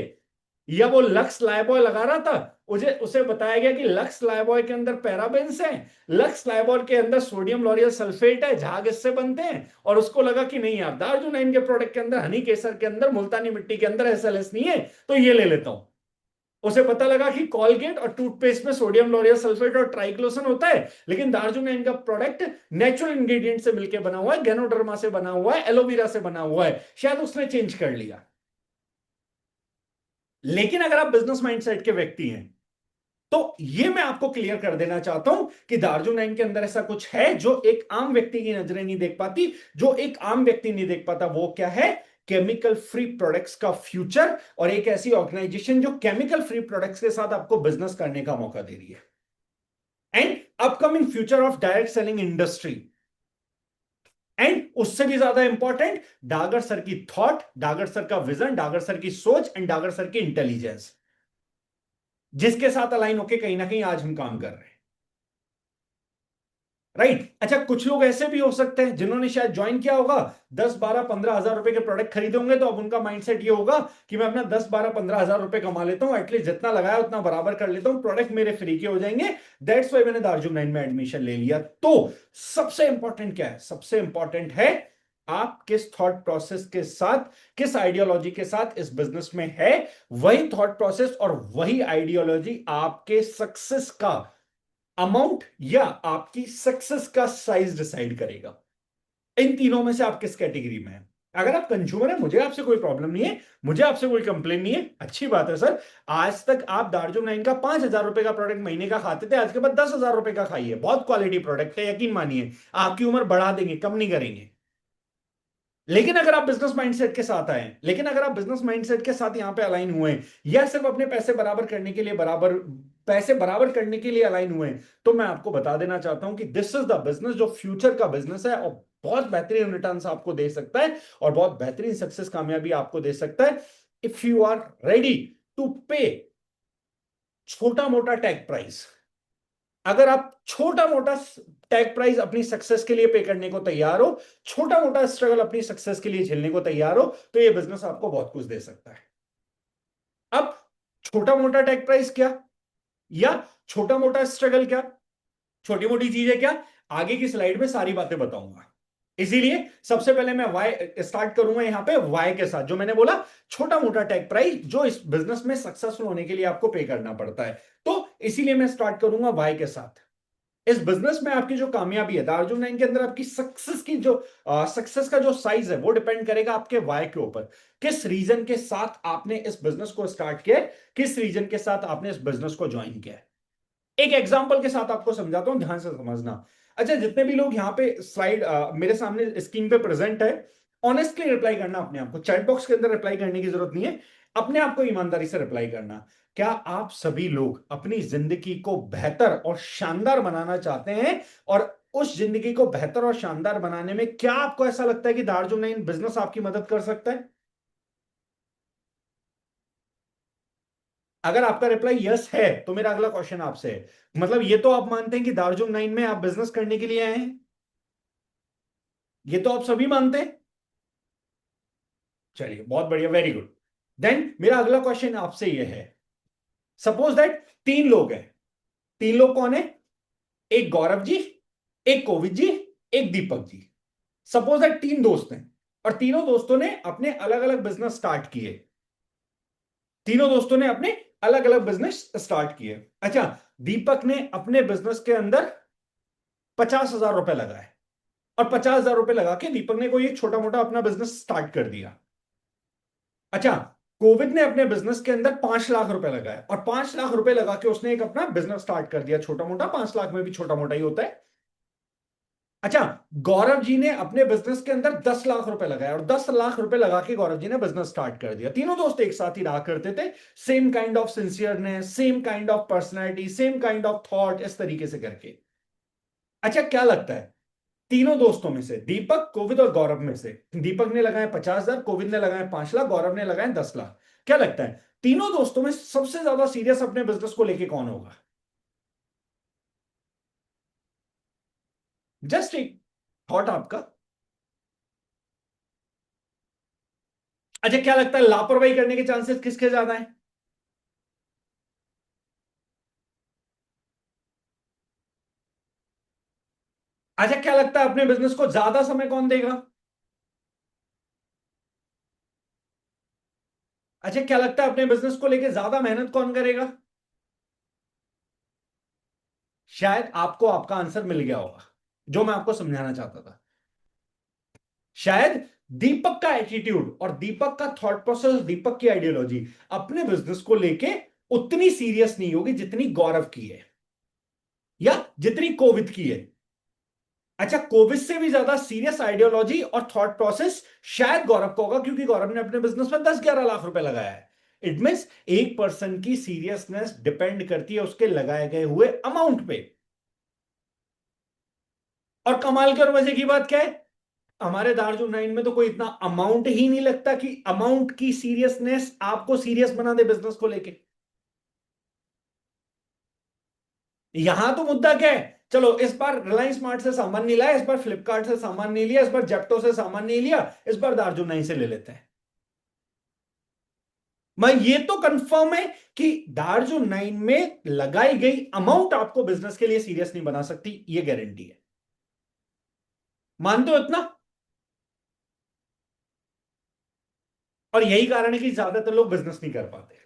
या वो लक्स लाइबॉय लगा रहा था, उसे बताया गया कि लक्स लाइबॉय के अंदर पैराबेंस है, लक्स लाइबॉय के अंदर सोडियम लॉरियल सल्फेट है, झाग इससे बनते हैं, और उसको लगा कि नहीं यार, दार्जुन नाइन के प्रोडक्ट के अंदर, हनी केसर के अंदर, मुल्तानी मिट्टी के अंदर एसएलएस नहीं है, तो ये ले लेता हूं। उसे पता लगा कि कॉलगेट और टूथपेस्ट में सोडियम लॉरियल सल्फेट और ट्राइक्लोसन होता है, लेकिन दार्जुन इनका प्रोडक्ट नेचुरल इंग्रेडिएंट से मिलकर बना हुआ है, गैनोडर्मा से बना हुआ है, एलोवेरा से बना हुआ है, शायद उसने चेंज कर लिया। लेकिन अगर आप बिजनेस माइंडसेट के व्यक्ति हैं तो ये मैं आपको क्लियर कर देना चाहता हूं कि दार्जुन 9 के अंदर ऐसा कुछ है जो एक आम व्यक्ति की नजरें नहीं देख पाती। जो एक आम व्यक्ति नहीं देख पाता वो क्या है? केमिकल फ्री प्रोडक्ट्स का फ्यूचर, और एक ऐसी ऑर्गेनाइजेशन जो केमिकल फ्री प्रोडक्ट्स के साथ आपको बिजनेस करने का मौका दे रही है। And upcoming future of direct selling industry. And उससे भी ज्यादा इंपॉर्टेंट, डागर सर की थॉट, डागर सर का विजन, डागर सर की सोच एंड डागर सर की इंटेलिजेंस, जिसके साथ अलाइन होकर कहीं ना कहीं आज हम काम कर रहे हैं। राइट। अच्छा, कुछ लोग ऐसे भी हो सकते हैं जिन्होंने शायद ज्वाइन किया होगा, 10, 12, 15 हजार रुपए के प्रोडक्ट खरीदे होंगे, तो अब उनका माइंडसेट ये होगा कि मैं अपना 10, 12, 15 हजार रुपए कमा लेता हूं, एटलीस्ट जितना लगाया उतना बराबर कर लेता हूं, प्रोडक्ट मेरे फ्री के हो जाएंगे। दैट्स वाई मैंने दार्जुन 9 में एडमिशन ले लिया। तो सबसे इंपॉर्टेंट क्या है? सबसे इंपॉर्टेंट है आप किस थॉट प्रोसेस के साथ, किस आइडियोलॉजी के साथ इस बिजनेस में है। वही थॉट प्रोसेस और वही आइडियोलॉजी आपके सक्सेस का अमाउंट या आपकी सक्सेस का साइज डिसाइड करेगा। इन तीनों में से आप किस कैटेगरी में हैं? अगर आप कंज्यूमर हैं, मुझे आपसे कोई प्रॉब्लम नहीं है, मुझे आपसे कोई कंप्लेन नहीं है, अच्छी बात है सर। आज तक आप दार्जुन 9 का 5,000 रुपए का प्रोडक्ट महीने का खाते थे, आज के बाद 10,000 रुपए का खाइए, बहुत क्वालिटी प्रोडक्ट है, यकीन मानिए। आपकी उम्र बढ़ा देंगे, कम नहीं करेंगे। लेकिन अगर आप बिजनेस माइंडसेट के साथ आए, लेकिन अगर आप बिजनेस माइंडसेट के साथ यहां पे अलाइन हुए हैं, या सिर्फ अपने पैसे बराबर करने के लिए अलाइन हुए हैं, तो मैं आपको बता देना चाहता हूं कि दिस इज द बिजनेस जो फ्यूचर का बिजनेस है, और बहुत बेहतरीन रिटर्न्स आपको दे सकता है, और बहुत बेहतरीन सक्सेस कामयाबी आपको दे सकता है, if you are ready to pay छोटा मोटा टैग प्राइस। अगर आप छोटा मोटा टैग प्राइस अपनी सक्सेस के लिए पे करने को तैयार हो, छोटा मोटा स्ट्रगल अपनी सक्सेस के लिए झेलने को तैयार हो, तो ये बिजनेस आपको बहुत कुछ दे सकता है। अब छोटा मोटा टैग प्राइस क्या, या छोटा मोटा स्ट्रगल क्या, छोटी मोटी चीजें क्या, आगे की स्लाइड में सारी बातें बताऊंगा। इसीलिए सबसे पहले मैं वाई स्टार्ट करूंगा यहां पे, वाई के साथ, जो मैंने बोला छोटा मोटा टैग प्राइस जो इस बिजनेस में सक्सेसफुल होने के लिए आपको पे करना पड़ता है। तो इसीलिए मैं स्टार्ट करूंगा वाई के साथ। इस बिजनेस में आपकी जो कामयाबी है दार्जुन 9 के अंदर, आपकी सक्सेस की जो सक्सेस का जो साइज है वो डिपेंड करेगा आपके वाई के ऊपर। किस रीजन के साथ आपने इस बिजनेस को स्टार्ट किया है, किस रीजन के साथ आपने इस बिजनेस को ज्वाइन किया है। एक एग्जांपल के साथ आपको समझाता हूं, ध्यान से समझना। अच्छा, जितने भी लोग यहाँ पे स्लाइड मेरे सामने स्क्रीन पे प्रेजेंट है, ऑनेस्टली रिप्लाई करना अपने आप को, चैट बॉक्स के अंदर रिप्लाई करने की जरूरत नहीं है, अपने आप को ईमानदारी से रिप्लाई करना। क्या आप सभी लोग अपनी जिंदगी को बेहतर और शानदार बनाना चाहते हैं? और उस जिंदगी को बेहतर और शानदार बनाने में क्या आपको ऐसा लगता है कि दार्जुन 9 बिजनेस आपकी मदद कर सकता है? अगर आपका रिप्लाई यस है, तो मेरा अगला क्वेश्चन आपसे है, मतलब ये तो आप मानते हैं कि दार्जुन 9 में आप बिजनेस करने के लिए आए हैं? ये तो आप सभी मानते हैं। चलिए, बहुत बढ़िया, वेरी गुड। देन मेरा अगला क्वेश्चन आपसे यह है, सपोज दैट 3 लोग हैं। 3 लोग कौन है? एक गौरव जी, एक कोविद जी, एक दीपक जी। सपोज दैट 3 दोस्त हैं, और तीनों दोस्तों ने अपने अलग अलग बिजनेस स्टार्ट किए। तीनों दोस्तों ने अपने अलग अलग बिजनेस स्टार्ट किए। अच्छा, दीपक ने अपने बिजनेस के अंदर 50,000 रुपए लगाए, और 50,000 रुपए लगा के दीपक ने कोई एक छोटा मोटा अपना बिजनेस स्टार्ट कर दिया। अच्छा, कोविद ने अपने बिजनेस के अंदर 5 लाख रुपए लगाए, और 5 लाख रुपए लगा के उसने एक अपना बिजनेस स्टार्ट कर दिया, छोटा मोटा, 5 लाख में भी छोटा मोटा ही होता है। अच्छा, गौरव जी ने अपने बिजनेस के अंदर 10 लाख रुपए लगाए, और 10 लाख रुपए लगा के गौरव जी ने बिजनेस स्टार्ट कर दिया। तीनों दोस्त एक साथ ही रहा करते थे, same kind of sincereness, same kind of personality, same kind of thought, इस तरीके से करके। अच्छा, क्या लगता है, तीनों दोस्तों में से, दीपक, कोविद और गौरव में से, दीपक ने लगाए 50,000, कोविद ने लगाए 5 लाख, गौरव ने लगाए 10 लाख, क्या लगता है तीनों दोस्तों में सबसे ज्यादा सीरियस अपने बिजनेस को लेके कौन होगा? जस्ट एक थॉट आपका। अच्छा, क्या लगता है लापरवाही करने के चांसेस किसके ज्यादा हैं? अच्छा, क्या लगता है अपने बिजनेस को ज्यादा समय कौन देगा? अच्छा, क्या लगता है अपने बिजनेस को लेके ज्यादा मेहनत कौन करेगा? शायद आपको आपका आंसर मिल गया होगा, जो मैं आपको समझाना चाहता था। शायद दीपक का एटीट्यूड और दीपक का थॉट प्रोसेस, दीपक की आइडियोलॉजी अपने बिजनेस को लेके उतनी सीरियस नहीं होगी जितनी गौरव की है या जितनी कोविद की है। अच्छा, कोविड से भी ज्यादा सीरियस आइडियोलॉजी और थॉट प्रोसेस शायद गौरव का होगा, क्योंकि गौरव ने अपने बिजनेस में 10-11 लाख रुपए लगाया है। इट मीन्स एक पर्सन की सीरियसनेस डिपेंड करती है उसके लगाए गए हुए अमाउंट पे। और कमाल के और मजे की बात क्या है, हमारे दार्जुन 9 में तो कोई इतना अमाउंट ही नहीं लगता कि अमाउंट की सीरियसनेस आपको सीरियस बना दे बिजनेस को लेके। यहां तो मुद्दा क्या है, चलो इस बार रिलायंस स्मार्ट से सामान नहीं लाया, इस बार फ्लिपकार्ट से सामान नहीं लिया, इस बार जेप्टो से सामान नहीं लिया, इस बार दार्जुन 9 से ले लेते हैं। मैं ये तो कंफर्म है कि दार्जुन 9 में लगाई गई अमाउंट आपको बिजनेस के लिए सीरियस नहीं बना सकती, ये गारंटी है। मानते हो इतना? और यही कारण है कि ज्यादातर लोग बिजनेस नहीं कर पाते।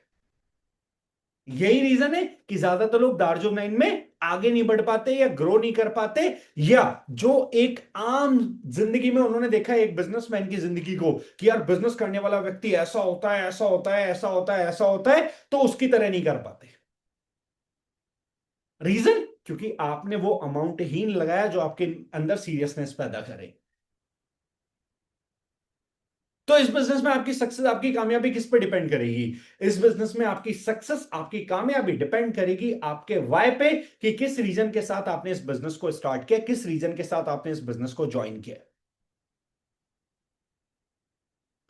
यही रीजन है कि ज्यादातर लोग दार्जुन 9 में आगे नहीं बढ़ पाते या ग्रो नहीं कर पाते, या जो एक आम जिंदगी में उन्होंने देखा है एक बिजनेसमैन की जिंदगी को कि यार बिजनेस करने वाला व्यक्ति ऐसा होता है, ऐसा होता है, ऐसा होता है, ऐसा होता है, तो उसकी तरह नहीं कर पाते। रीजन, क्योंकि आपने वो अमाउंट ही नहीं लगाया जो आपके अंदर सीरियसनेस पैदा करे। तो इस बिजनेस में आपकी सक्सेस, आपकी कामयाबी किस पे डिपेंड करेगी? इस बिजनेस में आपकी सक्सेस, आपकी कामयाबी डिपेंड करेगी आपके वाई पे, कि किस रीजन के साथ आपने इस बिजनेस को स्टार्ट किया, किस रीजन के साथ आपने इस बिजनेस को ज्वाइन किया।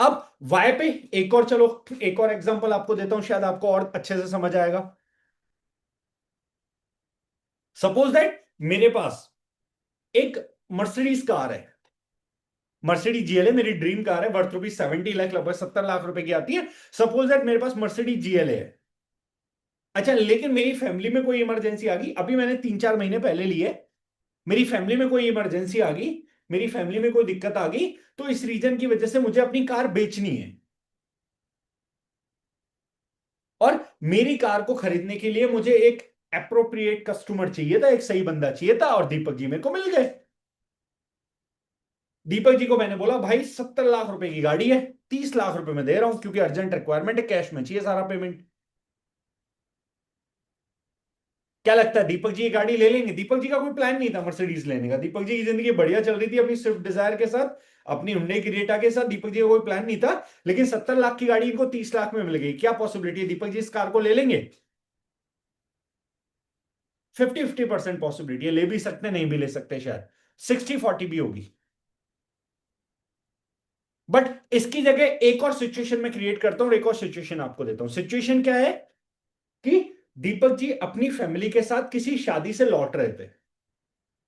अब वाई पे एक और, चलो एक और एग्जांपल आपको देता हूं, शायद आपको और अच्छे से समझ आएगा। सपोज दैट मेरे पास एक मर्सिडीज कार है, मर्सिडीज जीएल है, मेरी ड्रीम कार है, वर्थ रुपीज 70 लाख, लगभग 70 लाख रुपए की आती है। सपोज दैट मेरे पास मर्सिडीज जीएल है। अच्छा, लेकिन मेरी फैमिली में कोई इमरजेंसी आ गई, अभी मैंने 3-4 महीने पहले ली है, मेरी फैमिली में कोई इमरजेंसी आ गई, मेरी फैमिली में कोई दिक्कत आ गई, तो इस रीजन की वजह से मुझे अपनी कार बेचनी है, और मेरी कार को खरीदने के लिए मुझे एक एप्रोप्रिएट कस्टमर चाहिए था, एक सही बंदा चाहिए था, और दीपक जी मेरे को मिल गए। दीपक जी को मैंने बोला भाई 70 लाख रुपए की गाड़ी है, 30 लाख रुपए में दे रहा हूं, क्योंकि अर्जेंट रिक्वायरमेंट है, कैश में चाहिए सारा पेमेंट। क्या लगता है दीपक जी ये गाड़ी ले लेंगे? दीपक जी का कोई प्लान नहीं था मर्सिडीज लेने का, दीपक जी की जिंदगी बढ़िया चल रही थी अपनी स्विफ्ट डिजायर के साथ, अपनी हुंडई क्रेटा के साथ, दीपक जी का कोई प्लान नहीं था। लेकिन 70 लाख की गाड़ी इनको 30 लाख में मिल गई, क्या पॉसिबिलिटी है दीपक जी इस कार को ले लेंगे? 50-50% पॉसिबिलिटी है, ले भी सकते नहीं भी ले सकते, शायद 60-40 भी होगी। बट इसकी जगह एक और सिचुएशन में क्रिएट करता हूं, एक और सिचुएशन आपको देता हूं। सिचुएशन क्या है कि दीपक जी अपनी फैमिली के साथ किसी शादी से लौट रहे थे,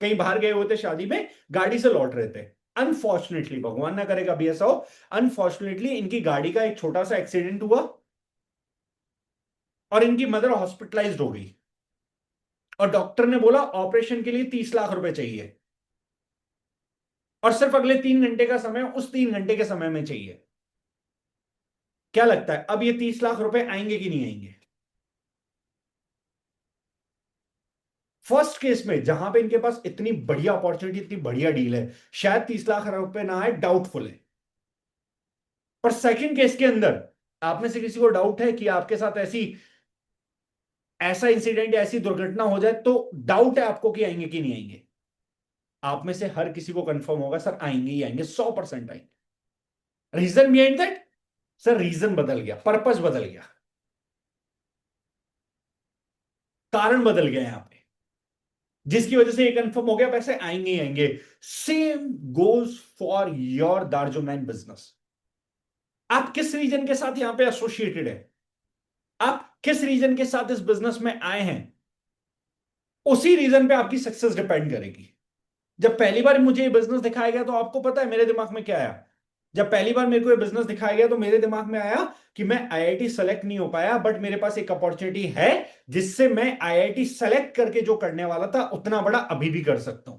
कहीं बाहर गए हुए थे शादी में, गाड़ी से लौट रहे थे। अनफॉर्चुनेटली, भगवान ना करेगा अभी ऐसा हो, अनफॉर्चुनेटली इनकी गाड़ी का एक छोटा सा एक्सीडेंट हुआ और इनकी मदर हॉस्पिटलाइज्ड हो गई, और डॉक्टर ने बोला ऑपरेशन के लिए 30 लाख रुपए चाहिए, और सिर्फ अगले 3 घंटे का समय, उस 3 घंटे के समय में चाहिए। क्या लगता है अब ये 30 लाख रुपए आएंगे कि नहीं आएंगे? फर्स्ट केस में जहां पे इनके पास इतनी बढ़िया अपॉर्चुनिटी, इतनी बढ़िया डील है, शायद 30 लाख रुपए ना आए, डाउटफुल है। पर सेकंड केस के अंदर आप में से किसी को डाउट है कि आपके साथ ऐसा इंसिडेंट या ऐसी दुर्घटना हो जाए, तो डाउट है आपको कि आएंगे कि नहीं आएंगे? आप में से हर किसी को कंफर्म होगा सर आएंगे ही आएंगे, 100% आएंगे। Reason behind that, sir reason बदल गया, पर्पस बदल गया, कारण बदल गया यहां पे, जिसकी वजह से ये कंफर्म हो गया पैसे आएंगे ही आएंगे। सेम गोज फॉर योर दार्जुमैन बिजनेस। आप किस रीजन के साथ यहां पे एसोसिएटेड है, आप किस रीजन के साथ इस बिजनेस में आए हैं, उसी रीजन पे आपकी सक्सेस डिपेंड करेगी। जब पहली बार मुझे ये बिजनेस दिखाया गया, तो आपको पता है मेरे दिमाग में क्या आया? जब पहली बार मेरे को ये बिजनेस दिखाया गया, तो मेरे दिमाग में आया कि मैं आईआईटी सेलेक्ट नहीं हो पाया, बट मेरे पास एक अपॉर्चुनिटी है जिससे मैं आईआईटी सेलेक्ट करके जो करने वाला था उतना बड़ा अभी भी कर सकता हूं।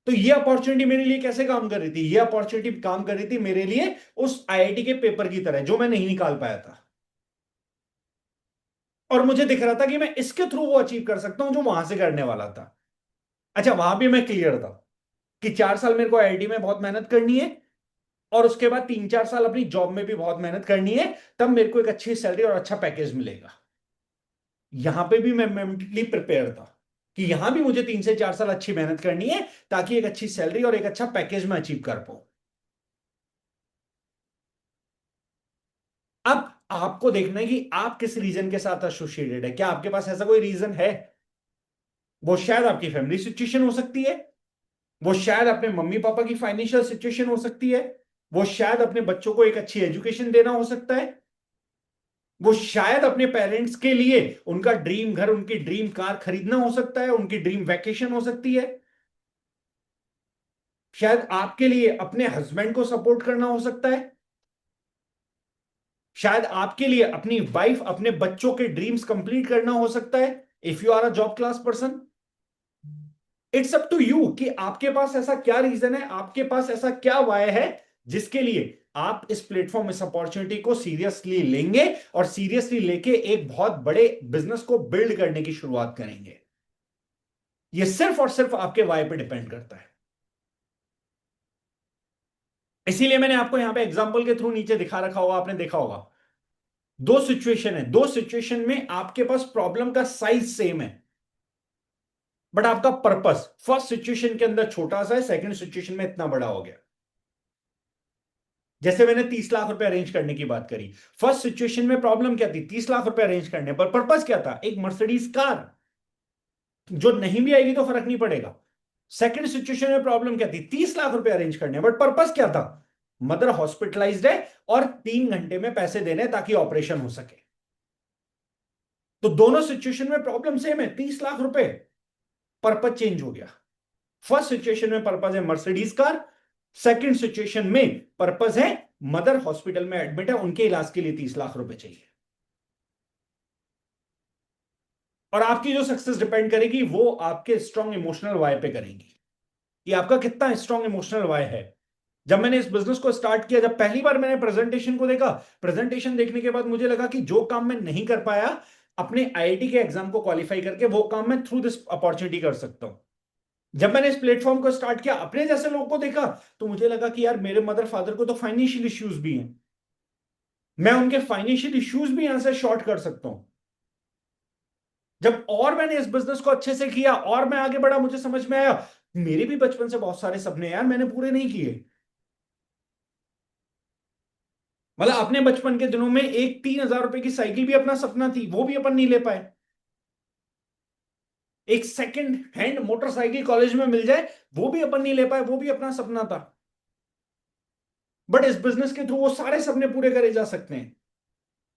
तो ये अपॉर्चुनिटी मेरे लिए कैसे काम कर रही थी? ये अपॉर्चुनिटी काम कर रही थी मेरे लिए उस आईआईटी के पेपर की तरह, जो मैं नहीं निकाल पाया था, और मुझे दिख रहा था कि मैं इसके थ्रू वो अचीव कर सकता हूं जो वहां से करने वाला था। अच्छा, वहां भी मैं क्लियर था कि 4 साल मेरे को आईआईटी में बहुत मेहनत करनी है, और उसके बाद 3-4 साल अपनी जॉब में भी बहुत मेहनत करनी है, तब मेरे को एक अच्छी सैलरी और अच्छा पैकेज मिलेगा। यहां पे भी मैं मेंटली प्रिपेयर था कि यहां भी मुझे 3 से 4 साल अच्छी मेहनत करनी है, ताकि एक अच्छी सैलरी और एक अच्छा पैकेज में अचीव कर पाऊं। अब आपको देखना है कि आप किस रीजन के साथ एसोसिएटेड है। क्या आपके पास ऐसा कोई रीजन है? वो शायद आपकी फैमिली सिचुएशन हो सकती है, वो शायद अपने मम्मी पापा की फाइनेंशियल सिचुएशन हो सकती है, वो शायद अपने बच्चों को एक अच्छी एजुकेशन देना हो सकता है, वो शायद अपने पेरेंट्स के लिए उनका ड्रीम घर, उनकी ड्रीम कार खरीदना हो सकता है, उनकी ड्रीम वैकेशन हो सकती है, शायद आपके लिए अपने हस्बैंड को सपोर्ट करना हो सकता है, शायद आपके लिए अपनी वाइफ, अपने बच्चों के ड्रीम्स कंप्लीट करना हो सकता है, if you are a job class person. It's up to you कि आपके पास ऐसा क्या रीजन है, आपके पास ऐसा क्या वाय है जिसके लिए आप इस प्लेटफॉर्म, इस अपॉर्चुनिटी को सीरियसली लेंगे और सीरियसली लेके एक बहुत बड़े बिजनेस को बिल्ड करने की शुरुआत करेंगे। ये सिर्फ और सिर्फ आपके वाय पे डिपेंड करता है। इसीलिए मैंने आपको यहां पे एग्जांपल के थ्रू नीचे दिखा रखा होगा, आपने देखा होगा। दो सिचुएशन है, दो सिचुएशन में आपके पास प्रॉब्लम का साइज सेम है, बट आपका पर्पस फर्स्ट सिचुएशन के अंदर छोटा सा है, सेकंड सिचुएशन में इतना बड़ा हो गया। जैसे मैंने 30 लाख रुपए अरेंज करने की बात करी, फर्स्ट सिचुएशन में प्रॉब्लम क्या थी? 30 लाख रुपए अरेंज करने पर पर्पस क्या था? एक मर्सिडीज कार, जो नहीं भी आएगी तो फर्क नहीं पड़ेगा। सेकंड सिचुएशन में प्रॉब्लम क्या थी? 30 लाख रुपए अरेंज करने, बट पर्पस क्या था? मदर हॉस्पिटलाइज्ड है और 3 घंटे में पैसे देने ताकि ऑपरेशन हो सके। तो दोनों सिचुएशन में प्रॉब्लम सेम है, 30 लाख रुपए, पर्पस चेंज हो गया। फर्स्ट सिचुएशन में पर्पस है मर्सिडीज कार, सेकंड सिचुएशन में पर्पस है मदर हॉस्पिटल में एडमिट है, उनके इलाज के लिए 30 लाख रुपए चाहिए। और आपकी जो सक्सेस डिपेंड करेगी वो आपके स्ट्रॉन्ग इमोशनल वाई पे करेगी कि आपका कितना स्ट्रॉन्ग इमोशनल वाई है। जब मैंने इस बिजनेस को स्टार्ट किया, जब पहली बार मैंने प्रेजेंटेशन को देखा, प्रेजेंटेशन देखने के बाद मुझे लगा कि जो काम मैं नहीं कर पाया अपने आईआईटी के एग्जाम को क्वालिफाई करके, वो काम मैं थ्रू दिस अपॉर्चुनिटी कर सकता हूं। जब मैंने इस प्लेटफॉर्म को स्टार्ट किया, अपने जैसे लोगों को देखा, तो मुझे लगा कि यार मेरे मदर फादर को तो फाइनेंशियल इश्यूज भी हैं, मैं उनके फाइनेंशियल इश्यूज भी यहां से शॉर्ट कर सकता हूं। जब और मैंने इस बिजनेस को अच्छे से किया और मैं आगे बढ़ा, मुझे समझ में आया मेरे भी बचपन से बहुत सारे सपने यार मैंने पूरे नहीं किए। मतलब अपने बचपन के दिनों में एक 3,000 रुपए की साइकिल भी अपना सपना थी, वो भी अपन नहीं ले पाए। एक सेकंड हैंड मोटरसाइकिल कॉलेज में मिल जाए, वो भी अपन नहीं ले पाए, वो भी अपना सपना था। बट इस बिजनेस के थ्रू वो सारे सपने पूरे करे जा सकते हैं।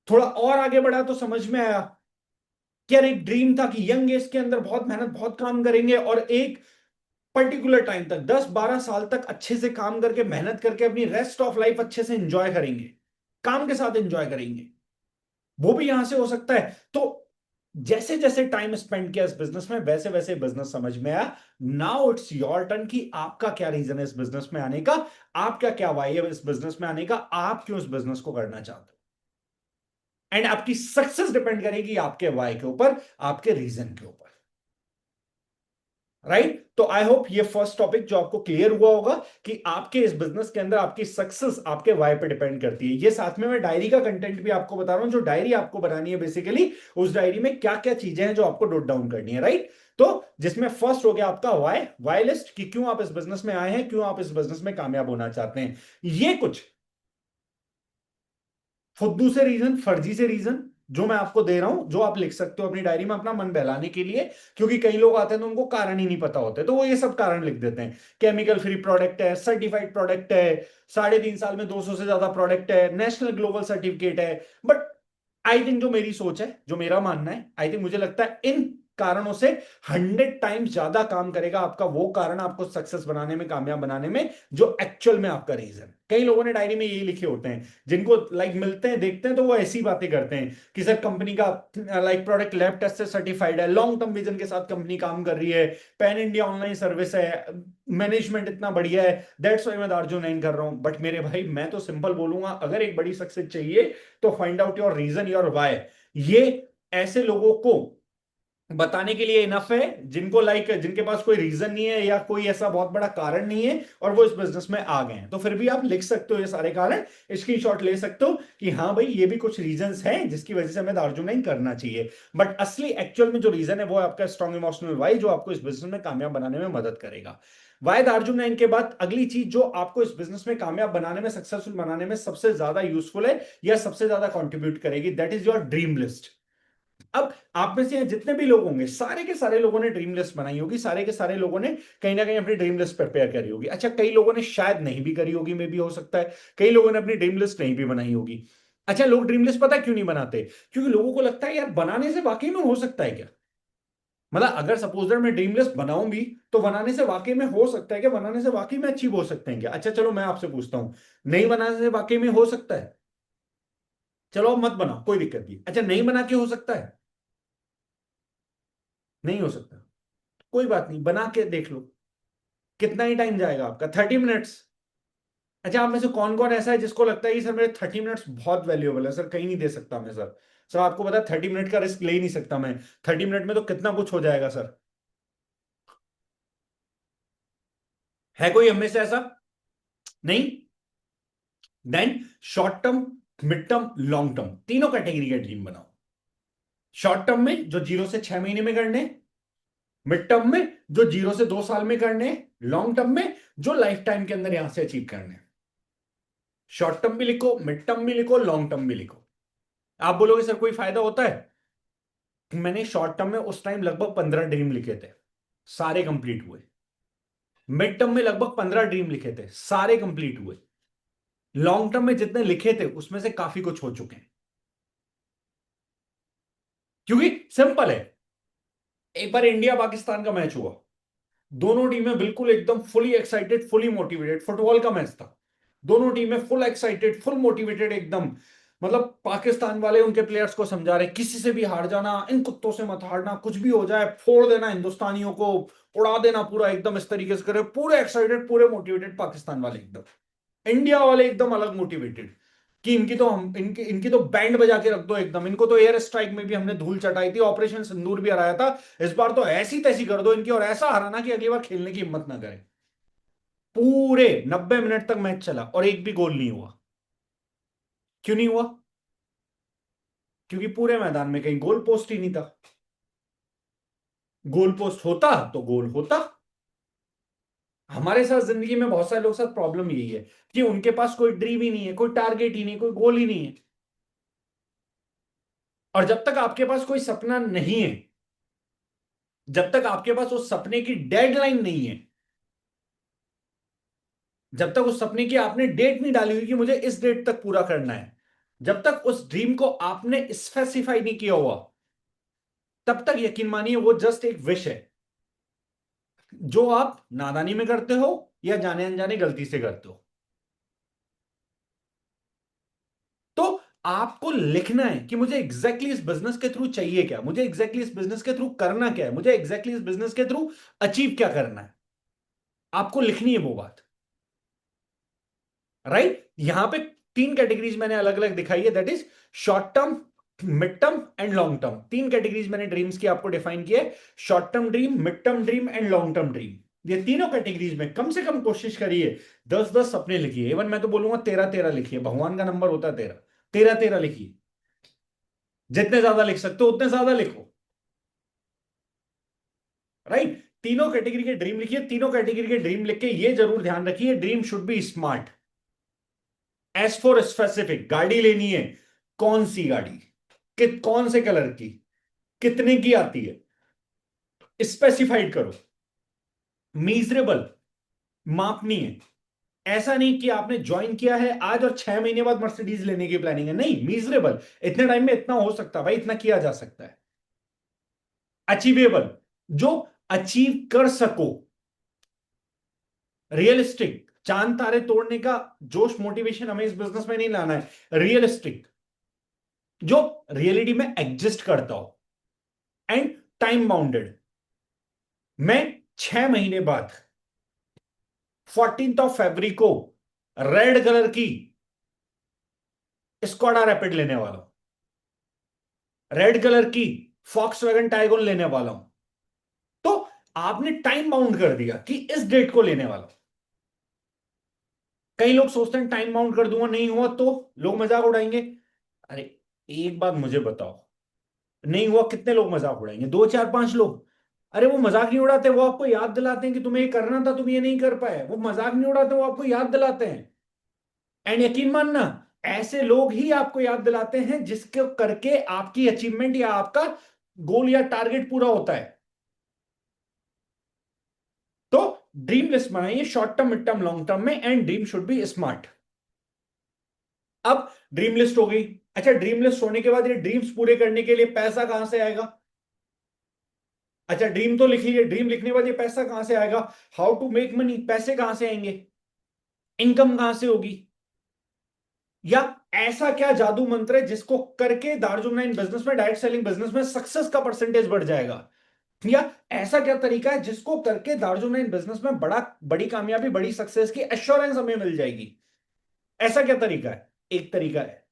थोड़ा और आगे बढ़ा तो समझ में आया कि यार एक ड्रीम था कि यंग एज के अंदर बहुत मेहनत, बहुत काम करेंगे और एक पर्टिकुलर टाइम तक 10-12 साल तक अच्छे से काम करके, मेहनत करके अपनी रेस्ट ऑफ लाइफ अच्छे से एंजॉय करेंगे, काम के साथ एंजॉय करेंगे। वो भी यहां से हो सकता है। तो जैसे जैसे टाइम स्पेंड किया इस बिजनेस में, वैसे वैसे बिजनेस समझ में आया। नाउ इट्स योर टर्न कि आपका क्या रीजन है इस बिजनेस में आने का, आपका क्या वाई है इस बिजनेस में आने का, आप क्यों इस बिजनेस को करना चाहते हो। एंड आपकी सक्सेस डिपेंड करेगी आपके वाई के ऊपर, आपके रीजन के ऊपर। राइट? तो आई होप ये फर्स्ट टॉपिक जो आपको क्लियर हुआ होगा कि आपके इस बिजनेस के अंदर आपकी सक्सेस आपके वाई पे डिपेंड करती है। ये साथ में मैं डायरी का कंटेंट भी आपको बता रहा हूं, जो डायरी आपको बनानी है बेसिकली, उस डायरी में क्या क्या चीजें हैं जो आपको नोट डाउन करनी है। राइट? तो जिसमें फर्स्ट हो गया आपका वाई, वाई लिस्ट, कि क्यों आप इस बिजनेस में आए हैं, क्यों आप इस बिजनेस में कामयाब होना चाहते हैं। ये कुछ फुद्दू से रीजन, फर्जी से रीजन जो मैं आपको दे रहा हूं, जो आप लिख सकते हो अपनी डायरी में अपना मन बहलाने के लिए। क्योंकि कई लोग आते हैं तो उनको कारण ही नहीं पता होते, तो वो ये सब कारण लिख देते हैं। केमिकल फ्री प्रोडक्ट है, सर्टिफाइड प्रोडक्ट है, 3.5 साल में 200 से ज्यादा प्रोडक्ट है, नेशनल ग्लोबल सर्टिफिकेट है। बट आई थिंक, जो मेरी सोच है, जो मेरा मानना है, आई थिंक मुझे लगता है इन कारणों से 100 टाइम्स ज्यादा काम करेगा आपका वो कारण आपको सक्सेस बनाने में, कामयाब बनाने में, जो एक्चुअल में आपका रीजन। कई लोगों ने डायरी में यही लिखे होते हैं, जिनको लाइक मिलते हैं, देखते हैं तो वो ऐसी बातें करते हैं कि सर कंपनी का लाइक प्रोडक्ट लैब टेस्ट से सर्टिफाइड है, लॉन्ग टर्म विजन के साथ कंपनी काम कर रही है, पैन इंडिया ऑनलाइन सर्विस है, मैनेजमेंट इतना बढ़िया है, दैट्स व्हाई मैं दार्जो नहीं कर रहा हूं। बट मेरे भाई, मैं तो सिंपल बोलूंगा, अगर एक बड़ी सक्सेस चाहिए तो find out your reason, your why. ये ऐसे लोगों को बताने के लिए इनफ है, जिनको जिनके पास कोई रीजन नहीं है या कोई ऐसा बहुत बड़ा कारण नहीं है और वो इस बिजनेस में आ गए हैं, तो फिर भी आप लिख सकते हो ये सारे कारण, स्क्रीनशॉट ले सकते हो कि हाँ भाई ये भी कुछ रीजंस हैं जिसकी वजह से हमें दार्जिलिंग करना चाहिए। बट असली एक्चुअल में जो रीजन है वो है आपका स्ट्रॉन्ग इमोशनल वाई, जो आपको इस बिजनेस में कामयाब बनाने में मदद करेगा। वाई दार्जिलिंग के बाद अगली चीज जो आपको इस बिजनेस में कामयाब बनाने में, सक्सेसफुल बनाने में सबसे ज्यादा यूजफुल है या सबसे ज्यादा कंट्रीब्यूट करेगी, that is your dream list. अब आप में से जितने भी लोग होंगे, सारे के सारे लोगों ने ड्रीम लिस्ट बनाई होगी, सारे के सारे लोगों ने कहीं ना कहीं अपनी ड्रीम लिस्ट प्रिपेयर करी होगी। अच्छा, कई लोगों ने शायद नहीं भी करी होगी, मे भी हो सकता है कई लोगों ने अपनी ड्रीम लिस्ट नहीं भी बनाई होगी। अच्छा, लोग ड्रीम लिस्ट पता क्यों नहीं बनाते? क्योंकि लोगों को लगता है यार बनाने से वाकई में हो सकता है क्या, मतलब अगर सपोज दैट मैं ड्रीम लिस्ट बनाऊं भी तो बनाने से वाकई में हो सकता है क्या, बनाने से वाकई में अचीव हो सकते हैं क्या? अच्छा चलो मैं आपसे पूछता हूं, नहीं बनाने से वाकई में हो सकता है? चलो अब मत बनाओ, कोई दिक्कत नहीं। अच्छा, नहीं बना के हो सकता है? नहीं हो सकता, कोई बात नहीं, बना के देख लो। कितना ही टाइम जाएगा आपका? 30 मिनट्स। अच्छा, आप में से कौन कौन ऐसा है जिसको लगता है कि सर मेरे 30 मिनट्स बहुत वैल्यूएबल है, सर कहीं नहीं दे सकता मैं सर? सर आपको पता है 30 मिनट का रिस्क ले ही नहीं सकता मैं, 30 मिनट में तो कितना कुछ हो जाएगा सर। है कोई हमें से ऐसा? नहीं? Then short term, mid term, long term, तीनों कैटेगरी का ड्रीम बनाओ। शॉर्ट टर्म में जो 0 से 6 महीने में करने, मिड टर्म में जो 0 से 2 साल में करने, लॉन्ग टर्म में जो लाइफ टाइम के अंदर यहां से अचीव करने। शॉर्ट टर्म भी लिखो, मिड टर्म भी लिखो, लॉन्ग टर्म भी लिखो। आप बोलोगे सर कोई फायदा होता है? मैंने शॉर्ट टर्म में उस टाइम लगभग 15 ड्रीम लिखे थे, सारे कंप्लीट हुए। मिड टर्म में लगभग 15 ड्रीम लिखे थे, सारे कंप्लीट हुए। लॉन्ग टर्म में जितने लिखे थे उसमें से काफी कुछ हो चुके हैं। क्योंकि सिंपल है, एक बार इंडिया पाकिस्तान का मैच हुआ, दोनों टीमें बिल्कुल एकदम fully excited, fully motivated, football का मैच था, दोनों टीमें फुल एक्साइटेड, फुल मोटिवेटेड एकदम। मतलब पाकिस्तान वाले उनके प्लेयर्स को समझा रहे किसी से भी हार जाना, इन कुत्तों से मत हारना, कुछ भी हो जाए फोड़ देना हिंदुस्तानियों को, उड़ा देना पूरा, एकदम इस तरीके से करे, पूरे एक्साइटेड, पूरे मोटिवेटेड पाकिस्तान वाले एकदम। इंडिया वाले एकदम अलग मोटिवेटेड कि इनकी तो हम इनकी इनकी तो बैंड बजा के रख दो एकदम, इनको तो एयर स्ट्राइक में भी हमने धूल चटाई थी, ऑपरेशन सिंदूर भी हराया था, इस बार तो ऐसी तैसी कर दो इनकी और ऐसा हराना कि अगली बार खेलने की हिम्मत ना करें। पूरे 90 मिनट तक मैच चला और एक भी गोल नहीं हुआ। क्यों नहीं हुआ? क्योंकि पूरे मैदान में कहीं गोल पोस्ट ही नहीं था। गोल पोस्ट होता तो गोल होता। हमारे साथ जिंदगी में बहुत सारे लोग साथ प्रॉब्लम यही है कि उनके पास कोई ड्रीम ही नहीं है, कोई टारगेट ही नहीं, कोई गोल ही नहीं है। और जब तक आपके पास कोई सपना नहीं है, जब तक आपके पास उस सपने की डेडलाइन नहीं है, जब तक उस सपने की आपने डेट नहीं डाली हुई कि मुझे इस डेट तक पूरा करना है, जब तक उस ड्रीम को आपने स्पेसिफाई नहीं किया हुआ, तब तक यकीन मानिए वो जस्ट एक विश है जो आप नादानी में करते हो या जाने अनजाने गलती से करते हो। तो आपको लिखना है कि मुझे एग्जैक्टली इस बिजनेस के थ्रू चाहिए क्या, मुझे एग्जैक्टली इस बिजनेस के थ्रू करना क्या है, मुझे एग्जैक्टली इस बिजनेस के थ्रू अचीव क्या करना है। आपको लिखनी है वो बात, राइट? यहां पे 3 कैटेगरीज मैंने अलग अलग दिखाई है, that is short term, mid term and long term. 3 categories मैंने ड्रीम्स की आपको डिफाइन किया है, short term dream, mid term dream and long term dream. ये तीनों कैटेगरीज में कम से कम कोशिश करिए 10-10 सपने लिखिए, इवन मैं तो बोलूंगा 13-13 लिखिए, भगवान का नंबर होता है 13, 13-13 लिखिए। जितने ज्यादा लिख सकते हो उतने ज्यादा लिखो, राइट? तीनों कैटेगरी के ड्रीम लिखिए, तीनों कैटेगरी के ड्रीम लिख के ये जरूर ध्यान रखिए, dream should be smart. S for specific, गाड़ी लेनी है, कौन सी गाड़ी, कौन से कलर की, कितने की आती है, स्पेसिफाइड करो। मीजरेबल, मापनी है। ऐसा नहीं कि आपने ज्वाइन किया है आज और 6 महीने बाद मर्सिडीज लेने की प्लानिंग है, नहीं, मीजरेबल, इतने टाइम में इतना हो सकता है भाई, इतना किया जा सकता है। अचीवेबल, जो अचीव कर सको। रियलिस्टिक, चांद तारे तोड़ने का जोश मोटिवेशन हमें इस बिजनेस में नहीं लाना है। रियलिस्टिक, जो रियलिटी में एग्जिस्ट करता हो। एंड टाइम बाउंडेड, मैं 6 महीने बाद 14 फरवरी को रेड कलर की स्कॉडा रैपिड लेने वाला हूं, रेड कलर की फॉक्सवैगन टाइगोन लेने वाला हूं, तो आपने टाइम बाउंड कर दिया कि इस डेट को लेने वाला हूं। कई लोग सोचते हैं टाइम बाउंड कर दूंगा, नहीं हुआ तो लोग मजाक उड़ाएंगे। अरे एक बात मुझे बताओ, नहीं हुआ कितने लोग मजाक उड़ाएंगे? दो चार पांच लोग। अरे वो मजाक नहीं उड़ाते, वो आपको याद दिलाते हैं कि तुम्हें ये करना था, तुम ये नहीं कर पाए। वो मजाक नहीं उड़ाते, वो आपको याद दिलाते हैं। एंड यकीन मानना, ऐसे लोग ही आपको याद दिलाते हैं जिसके करके आपकी अचीवमेंट या आपका गोल या टारगेट पूरा होता है। तो ड्रीम लिस्ट बनाइए short term, mid term, long term में, and dream should be smart. अब ड्रीम लिस्ट हो गई। अच्छा, ड्रीम लिस्ट होने के बाद ये ड्रीम्स पूरे करने के लिए पैसा कहां से आएगा? अच्छा, ड्रीम तो लिख लीजिए, ड्रीम लिखने के बाद ये पैसा कहां से आएगा? हाउ टू मेक मनी, पैसे कहां से आएंगे? इनकम कहां से होगी? या ऐसा क्या जादू मंत्र है जिसको करके दार्जुन बिजनेस में, डायरेक्ट सेलिंग बिजनेस में सक्सेस का परसेंटेज बढ़ जाएगा? या ऐसा क्या तरीका है जिसको करके दार्जुन बिजनेस में बड़ी कामयाबी, बड़ी सक्सेस की एश्योरेंस हमें मिल जाएगी? ऐसा क्या तरीका है? एक तरीका है,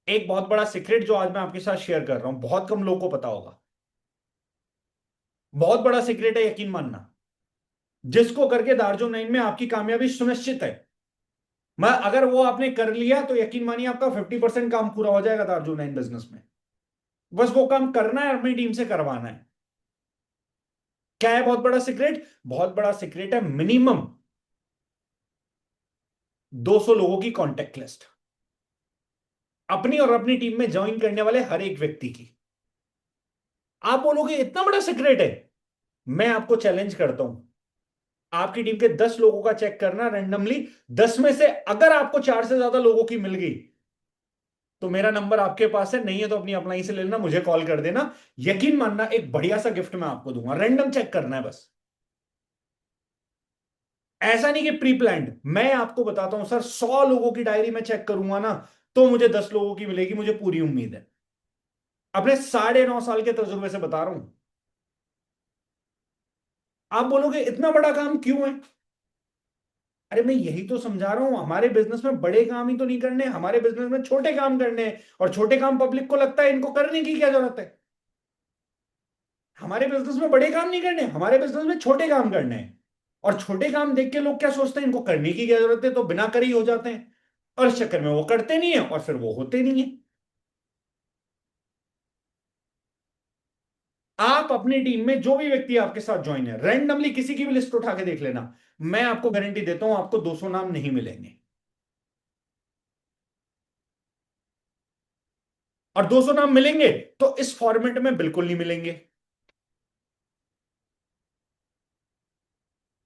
एक बहुत बड़ा सीक्रेट जो आज मैं आपके साथ शेयर कर रहा हूं, बहुत कम लोगों को पता होगा। बहुत बड़ा सीक्रेट है, यकीन मानना, जिसको करके दार्जुन में आपकी कामयाबी सुनिश्चित है। मैं अगर वो आपने कर लिया तो यकीन मानिए आपका 50% काम पूरा हो जाएगा दार्जुन बिजनेस में। बस वो काम करना है, अपनी टीम से करवाना है। क्या है बहुत बड़ा सीक्रेट? बहुत बड़ा सीक्रेट है मिनिमम 200 लोगों की कॉन्टेक्ट लिस्ट, अपनी और अपनी टीम में ज्वाइन करने वाले हर एक व्यक्ति की। आप बोलोगे इतना बड़ा सीक्रेट है? मैं आपको चैलेंज करता हूं, आपकी टीम के 10 लोगों का चेक करना रैंडमली, 10 में से अगर आपको 4 से ज्यादा लोगों की मिल गई तो मेरा नंबर आपके पास है, नहीं है तो अपनी अपलाइन से ले लेना, मुझे कॉल कर देना। यकीन मानना एक बढ़िया सा गिफ्ट मैं आपको दूंगा, रैंडम चेक करना है बस। ऐसा नहीं कि प्री प्लान्ड, मैं आपको बताता हूं सर, 100 लोगों की डायरी में चेक करूंगा ना तो मुझे 10 लोगों की मिलेगी, मुझे पूरी उम्मीद है। अपने 9.5 साल के तजुर्बे से बता रहा हूं। आप बोलोगे इतना बड़ा काम क्यों है? अरे मैं यही तो समझा रहा हूं, हमारे बिजनेस में बड़े काम ही तो नहीं करने, हमारे बिजनेस में छोटे काम करने हैं, और छोटे काम पब्लिक को लगता है इनको करने की क्या जरूरत है। हमारे बिजनेस में बड़े काम नहीं करने, हमारे बिजनेस में छोटे काम करने हैं। और छोटे काम देख के लोग क्या सोचते हैं, इनको करने की क्या जरूरत है, तो बिना करे ही हो जाते हैं, और इस चक्कर में वो करते नहीं है और फिर वो होते नहीं है। आप अपनी टीम में जो भी व्यक्ति आपके साथ ज्वाइन है, रैंडमली किसी की भी लिस्ट उठा के देख लेना, मैं आपको गारंटी देता हूं आपको 200 नाम नहीं मिलेंगे। और 200 नाम मिलेंगे तो इस फॉर्मेट में बिल्कुल नहीं मिलेंगे,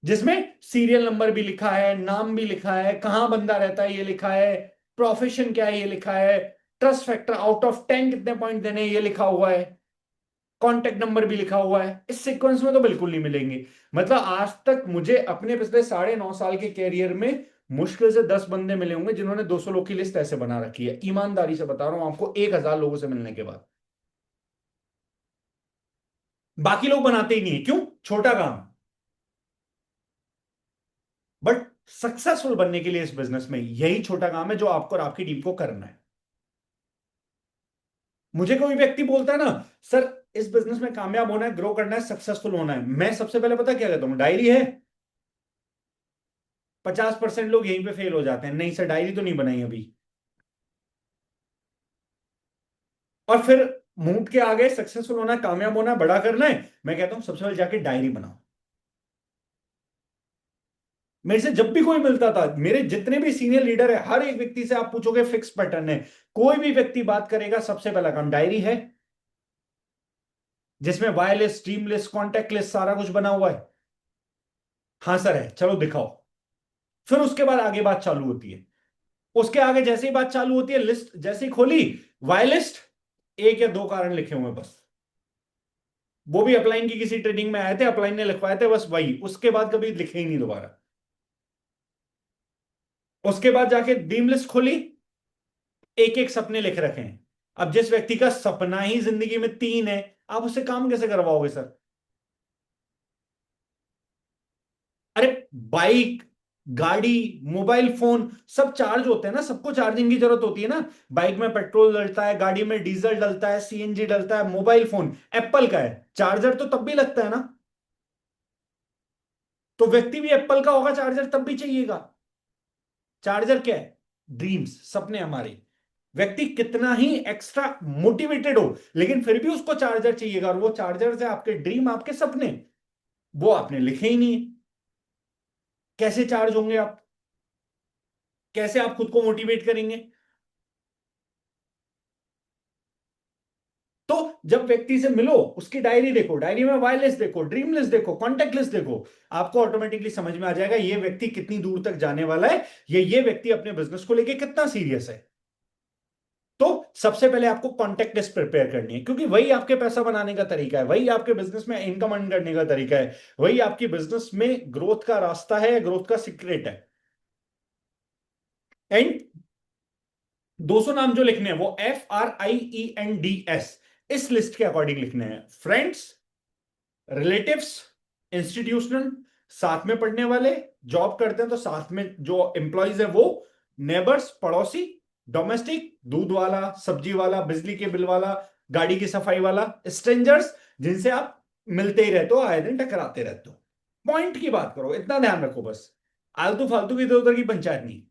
जिसमें सीरियल नंबर भी लिखा है, नाम भी लिखा है, कहां बंदा रहता है ये लिखा है, प्रोफेशन क्या है ये लिखा है, ट्रस्ट फैक्टर आउट ऑफ 10 कितने पॉइंट देने हैं ये लिखा हुआ है, कॉन्टेक्ट नंबर भी लिखा हुआ है। इस सीक्वेंस में तो बिल्कुल नहीं मिलेंगे। मतलब आज तक मुझे अपने पिछले 9.5 साल के कैरियर में मुश्किल से 10 बंदे मिले होंगे जिन्होंने 200 लोग की लिस्ट ऐसे बना रखी है, ईमानदारी से बता रहा हूं आपको, 1000 लोगों से मिलने के बाद। बाकी लोग बनाते ही नहीं है, क्यों? छोटा काम। बट सक्सेसफुल बनने के लिए इस बिजनेस में यही छोटा काम है जो आपको और आपकी टीम को करना है। मुझे कोई व्यक्ति बोलता है ना, सर इस बिजनेस में कामयाब होना है, ग्रो करना है, सक्सेसफुल होना है, मैं सबसे पहले पता क्या कहता हूं? डायरी है? 50% लोग यहीं पे फेल हो जाते हैं, नहीं सर डायरी तो नहीं बनाई अभी। और फिर मूड के आगे सक्सेसफुल होना है, कामयाब होना है, बड़ा करना है, मैं कहता हूं सबसे पहले जाके डायरी बनाओ। मेरे से जब भी कोई मिलता था, मेरे जितने भी सीनियर लीडर है, हर एक व्यक्ति से आप पूछोगे फिक्स पैटर्न है। कोई भी व्यक्ति बात करेगा सबसे पहला काम डायरी है, जिसमें why list, stream list, contact list सारा कुछ बना हुआ है। हाँ सर है, चलो दिखाओ। फिर उसके बाद आगे बात चालू होती है। उसके आगे जैसे ही बात चालू होती है, लिस्ट जैसे ही खोली, वाई लिस्ट, एक या दो कारण लिखे हुए बस। वो भी अपलाइन की किसी ट्रेनिंग में आए थे, अपलाइन ने लिखवाए थे बस वही, उसके बाद कभी लिखे ही नहीं दोबारा। उसके बाद जाके ड्रीम लिस्ट खोली, एक एक सपने लिख रखे हैं। अब जिस व्यक्ति का सपना ही जिंदगी में 3 है, आप उससे काम कैसे करवाओगे सर? अरे बाइक, गाड़ी, मोबाइल फोन सब चार्ज होते हैं ना, सबको चार्जिंग की जरूरत होती है ना। बाइक में पेट्रोल डलता है, गाड़ी में डीजल डलता है, सीएनजी डलता है, मोबाइल फोन एप्पल का है, चार्जर तो तब भी लगता है ना। तो व्यक्ति भी एप्पल का होगा, चार्जर तब भी चाहिएगा। चार्जर क्या है? ड्रीम्स, सपने हमारे। व्यक्ति कितना ही एक्स्ट्रा मोटिवेटेड हो, लेकिन फिर भी उसको चार्जर चाहिएगा, और वो चार्जर से आपके ड्रीम, आपके सपने, वो आपने लिखे ही नहीं। कैसे चार्ज होंगे आप? कैसे आप खुद को मोटिवेट करेंगे? तो जब व्यक्ति से मिलो, उसकी डायरी देखो, डायरी में वाई लिस्ट देखो, ड्रीम लिस्ट देखो, कॉन्टेक्ट लिस्ट देखो, आपको ऑटोमेटिकली समझ में आ जाएगा ये व्यक्ति कितनी दूर तक जाने वाला है, ये व्यक्ति अपने बिजनेस को लेके कितना सीरियस है। तो सबसे पहले आपको कॉन्टेक्ट लिस्ट प्रिपेयर करनी है, क्योंकि वही आपके पैसा बनाने का तरीका है, वही आपके बिजनेस में इनकम अर्न करने का तरीका है, वही आपकी बिजनेस में ग्रोथ का रास्ता है, ग्रोथ का सीक्रेट है। एंड 200 नाम जो लिखने हैं वो FRIENDS, इस लिस्ट के अकॉर्डिंग लिखने हैं। फ्रेंड्स, रिलेटिव्स, इंस्टीट्यूशनल, साथ में पढ़ने वाले, जॉब करते हैं तो साथ में जो एम्प्लॉयज है वो, नेबर्स, पड़ोसी, डोमेस्टिक, दूध वाला, सब्जी वाला, बिजली के बिल वाला, गाड़ी की सफाई वाला, स्ट्रेंजर्स, जिनसे आप मिलते ही रहते हो, आए दिन टकराते रहते हो। पॉइंट की बात करो, इतना ध्यान रखो बस, आलतू फालतू की इधर उधर की पंचायत नहीं।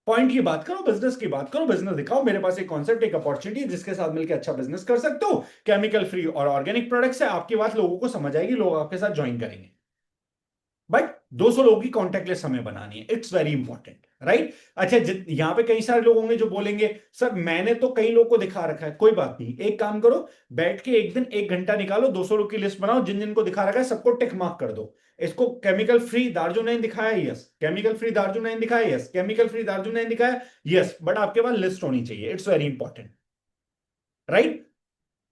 पॉइंट की बात करो, बिजनेस की बात करो, बिजनेस दिखाओ, मेरे पास एक कॉन्सेप्ट, एक अपॉर्चुनिटी जिसके साथ मिलकर अच्छा बिजनेस कर सकते हो, केमिकल फ्री और ऑर्गेनिक प्रोडक्ट्स है, आपकी बात लोगों को समझ आएगी, लोग आपके साथ ज्वाइन करेंगे। बट 200 लोगों की कॉन्टेक्ट लिस्ट हमें बनानी है, इट्स वेरी इंपॉर्टेंट, राइट। अच्छा, यहां पे कई सारे लोग होंगे जो बोलेंगे सर मैंने तो कई लोगों को दिखा रखा है। कोई बात नहीं, एक काम करो, बैठ के एक दिन 1 घंटा निकालो, 200 लोग की लिस्ट बनाओ, जिन जिन को दिखा रखा है सबको टिक मार्क कर दो। इसको केमिकल फ्री दार्जुनैन दिखाया, यस। केमिकल फ्री दार्जुनैन दिखाया, यस। केमिकल फ्री दार्जुनैन दिखाया, यस। बट आपके पास लिस्ट होनी चाहिए, इट्स वेरी इंपॉर्टेंट, राइट।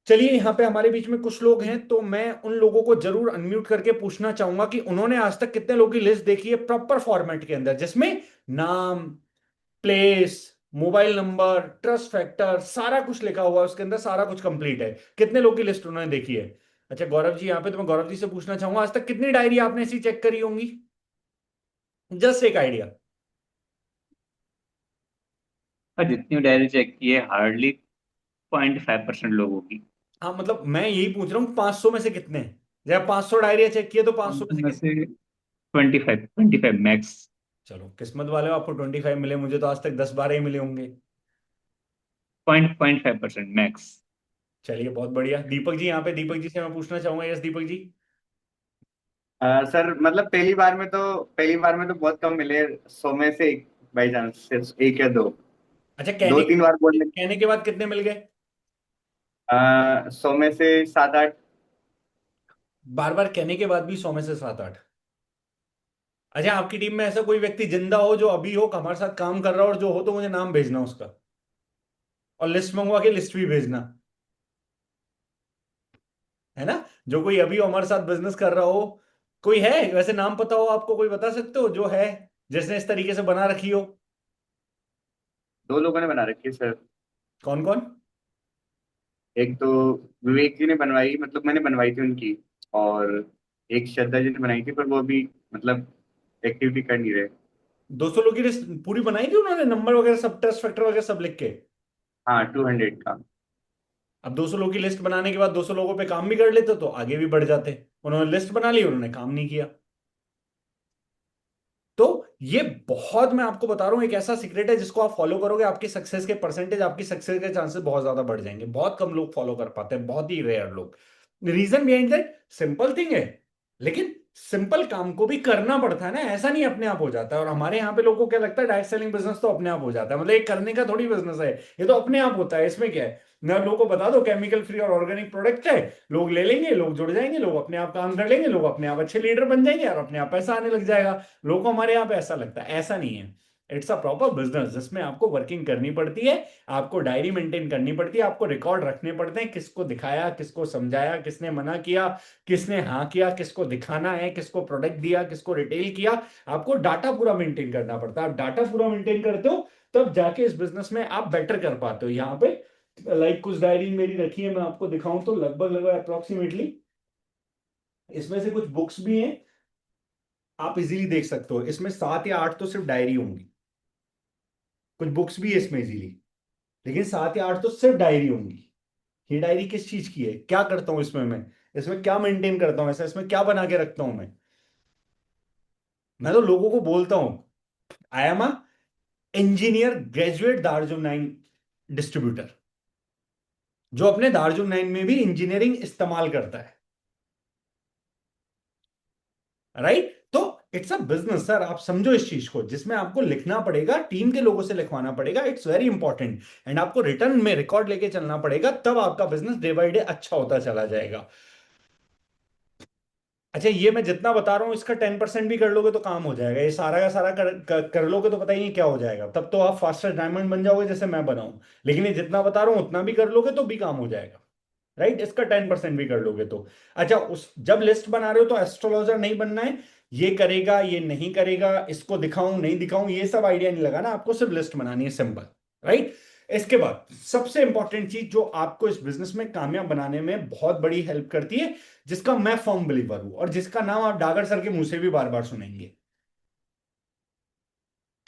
चलिए, यहां पे हमारे बीच में कुछ लोग हैं, तो मैं उन लोगों को जरूर अनम्यूट करके पूछना चाहूंगा कि उन्होंने आज तक कितने लोगों की लिस्ट देखी है प्रॉपर फॉर्मेट के अंदर, जिसमें नाम, place, mobile number, trust factor, सारा कुछ लिखा हुआ है उसके अंदर, सारा कुछ कंप्लीट है। कितने लोग की लिस्ट उन्होंने देखी है? अच्छा गौरव जी यहाँ पे, तो मैं गौरव जी से पूछना चाहूंगा आज तक कितनी डायरी आपने ऐसी चेक करी होंगी? जस्ट एक आइडिया। और जितनी डायरी चेक की है हार्डली 0.5% लोगों की। हाँ मतलब मैं यही पूछ रहा हूँ, 500 में से कितने? जब 500 डायरिया चेक किए तो 500 में से में कितने? से 25 मैक्स। चलो किस्मत वाले हो, आपको 25 मिले, मुझे तो आज तक 10-12 ही मिले होंगे। 0.5% मैक्स। चलिए बहुत बढ़िया। दीपक जी यहाँ पे, दीपक जी से मैं पूछना चाहूंगा, यस दीपक जी। सर मतलब पहली बार में तो बहुत कम मिले, 100 में से एक, बाई चांस सिर्फ एक या दो। अच्छा, दो तीन बार बोलने। कहने के बाद कितने मिल गए? 100 में से 7-8। बार बार कहने के बाद भी 100 में से 7-8? अच्छा, आपकी टीम में ऐसा कोई व्यक्ति जिंदा हो जो अभी हो, हमारे साथ काम कर रहा हो, और जो हो तो मुझे नाम भेजना उसका, और लिस्ट मंगवा के लिस्ट भी भेजना, है ना। जो कोई अभी हमारे साथ बिजनेस कर रहा हो, कोई है वैसे, नाम पता हो आपको, कोई बता सकते हो जो है, जिसने इस तरीके से बना रखी हो? 2 लोगों ने बना रखी है सर। कौन कौन? एक तो विवेक जी ने बनवाई, मतलब मैंने बनवाई थी उनकी, और एक श्रद्धा जी ने बनाई थी, पर वो अभी मतलब एक्टिविटी कर नहीं रहे। 200 लोगों की लिस्ट पूरी बनाई थी उन्होंने, नंबर वगैरह सब, टेस्ट फैक्टर वगैरह सब लिख के? हाँ, 200 का। अब 200 लोगों की लिस्ट बनाने के बाद 200 लोगों पे काम भी कर लेते तो आगे भी बढ़ जाते। उन्होंने लिस्ट बना ली, उन्होंने काम नहीं किया। तो ये बहुत, मैं आपको बता रहा हूं, एक ऐसा सीक्रेट है जिसको आप फॉलो करोगे, आपकी सक्सेस के परसेंटेज, आपकी सक्सेस के चांसेस बहुत ज्यादा बढ़ जाएंगे। बहुत कम लोग फॉलो कर पाते हैं, बहुत ही रेयर लोग। Reason behind that, simple thing है, लेकिन सिंपल काम को भी करना पड़ता है ना, ऐसा नहीं अपने आप हो जाता है। और हमारे यहाँ पे लोगों को क्या लगता है, डायरेक्ट सेलिंग बिजनेस तो अपने आप हो जाता है, मतलब ये करने का थोड़ी बिजनेस है, ये तो अपने आप होता है। इसमें क्या है, मैं लोगों को बता दो केमिकल फ्री और ऑर्गेनिक प्रोडक्ट है, लोग ले लेंगे, लोग जुड़ जाएंगे, लोग अपने आप काम कर लेंगे, लोग अपने आप अच्छे लीडर बन जाएंगे, और अपने आप पैसा आने लग जाएगा। लोगों को हमारे यहाँ पे ऐसा लगता है, ऐसा नहीं है। इट्स अ प्रॉपर बिजनेस जिसमें आपको वर्किंग करनी पड़ती है, आपको डायरी मेंटेन करनी पड़ती है, आपको रिकॉर्ड रखने पड़ते हैं, किसको दिखाया, किसको समझाया, किसने मना किया, किसने हाँ किया, किसको दिखाना है, किसको प्रोडक्ट दिया, किसको रिटेल किया। आपको डाटा पूरा मेंटेन करना पड़ता है। आप डाटा पूरा मेंटेन करते हो तब जाके इस बिजनेस में आप बेटर कर पाते हो। यहाँ पे कुछ डायरी मेरी रखी है, मैं आपको दिखाऊं तो लगभग लगभग अप्रोक्सीमेटली इसमें से कुछ बुक्स भी हैं, आप इजीली देख सकते हो, इसमें 7 या 8 तो सिर्फ डायरी होंगी, कुछ बुक्स भी है इसमें इजीली, लेकिन 7 या 8 तो सिर्फ डायरी होंगी। ये डायरी किस चीज की है, क्या करता हूं इसमें मैं, इसमें क्या मेंटेन करता हूं, ऐसा इसमें क्या बना के रखता हूं मैं तो लोगों को बोलता हूं I am a engineer graduate दार्जुन 9 डिस्ट्रीब्यूटर, जो अपने दार्जुन 9 में भी इंजीनियरिंग इस्तेमाल करता है, राइट। तो इट्स अ बिजनेस सर, आप समझो इस चीज को, जिसमें आपको लिखना पड़ेगा, टीम के लोगों से लिखवाना पड़ेगा, इट्स वेरी इंपॉर्टेंट, एंड आपको रिटर्न में रिकॉर्ड लेके चलना पड़ेगा, तब आपका बिजनेस डे बाय डे अच्छा होता चला जाएगा। अच्छा, ये मैं जितना बता रहा हूं इसका 10% भी कर लोगे तो काम हो जाएगा, ये सारा का सारा कर लोगे तो पता ही नहीं क्या हो जाएगा, तब तो आप फास्टर डायमंड बन जाओगे जैसे मैं बनाऊं, लेकिन ये जितना बता रहा हूं उतना भी कर लोगे तो भी काम हो जाएगा, राइट। इसका 10% भी कर लोगे तो। अच्छा, उस जब लिस्ट बना रहे हो तो एस्ट्रोलॉजर नहीं बनना है, ये करेगा ये नहीं करेगा, इसको दिखाऊं नहीं दिखाऊं, ये सब आइडिया नहीं लगाना, आपको सिर्फ लिस्ट बनानी है, सिंपल, राइट। इसके बाद सबसे इंपॉर्टेंट चीज जो आपको इस बिजनेस में कामयाब बनाने में बहुत बड़ी हेल्प करती है, जिसका मैं फर्म बिलीवर हूं और जिसका नाम आप डागर सर के मुंह से भी बार बार सुनेंगे,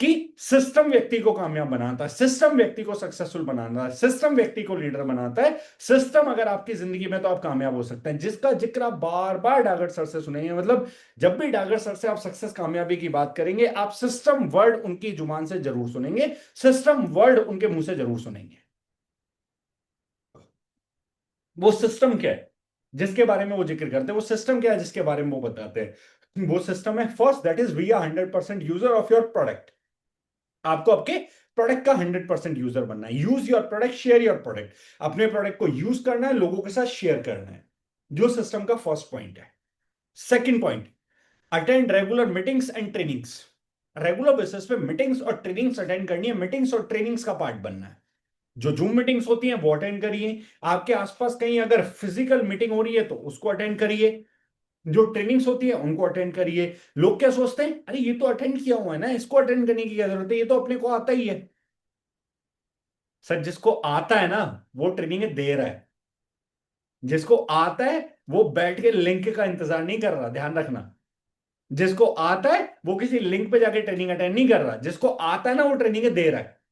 कि सिस्टम व्यक्ति को कामयाब बनाता है, सिस्टम व्यक्ति को सक्सेसफुल बनाता है, सिस्टम व्यक्ति को लीडर बनाता है। सिस्टम अगर आपकी जिंदगी में, तो आप कामयाब हो सकते हैं, जिसका जिक्र आप बार बार डागर सर से सुनेंगे। मतलब जब भी डागर सर से आप सक्सेस कामयाबी की बात करेंगे, आप सिस्टम वर्ड उनकी जुबान से जरूर सुनेंगे, सिस्टम वर्ड उनके मुंह से जरूर सुनेंगे। वो सिस्टम क्या है जिसके बारे में वो जिक्र करते हैं, वो सिस्टम क्या है जिसके बारे में वो बताते हैं, वो सिस्टम है first, that is we are 100% user of your product. आपको आपके प्रोडक्ट का 100% यूजर बनना है, use your product, share your product, अपने प्रोडक्ट को यूज करना है, लोगों के साथ शेयर करना है, जो सिस्टम का फर्स्ट पॉइंट है। Second point, attend regular meetings and trainings, regular basis पे मीटिंग्स और ट्रेनिंग्स अटेंड करनी है, मीटिंग्स और ट्रेनिंग्स का पार्ट बनना है। जो जूम मीटिंग्स होती हैं वो अटेंड करिए, आपके आसपास कहीं अगर फिजिकल मीटिंग हो रही है तो उसको अटेंड करिए, जो ट्रेनिंग्स होती है उनको अटेंड करिए। लोग क्या सोचते हैं, अरे ये तो अटेंड किया हुआ है ना, इसको अटेंड करने की क्या जरूरत है, ये तो अपने को आता ही है। सर, जिसको आता है ना वो ट्रेनिंग दे रहा है, जिसको आता है वो बैठ के लिंक का इंतजार नहीं कर रहा, ध्यान रखना। जिसको आता है वो किसी लिंक पे जाके ट्रेनिंग अटेंड नहीं कर रहा, जिसको आता है ना वो ट्रेनिंग दे रहा है।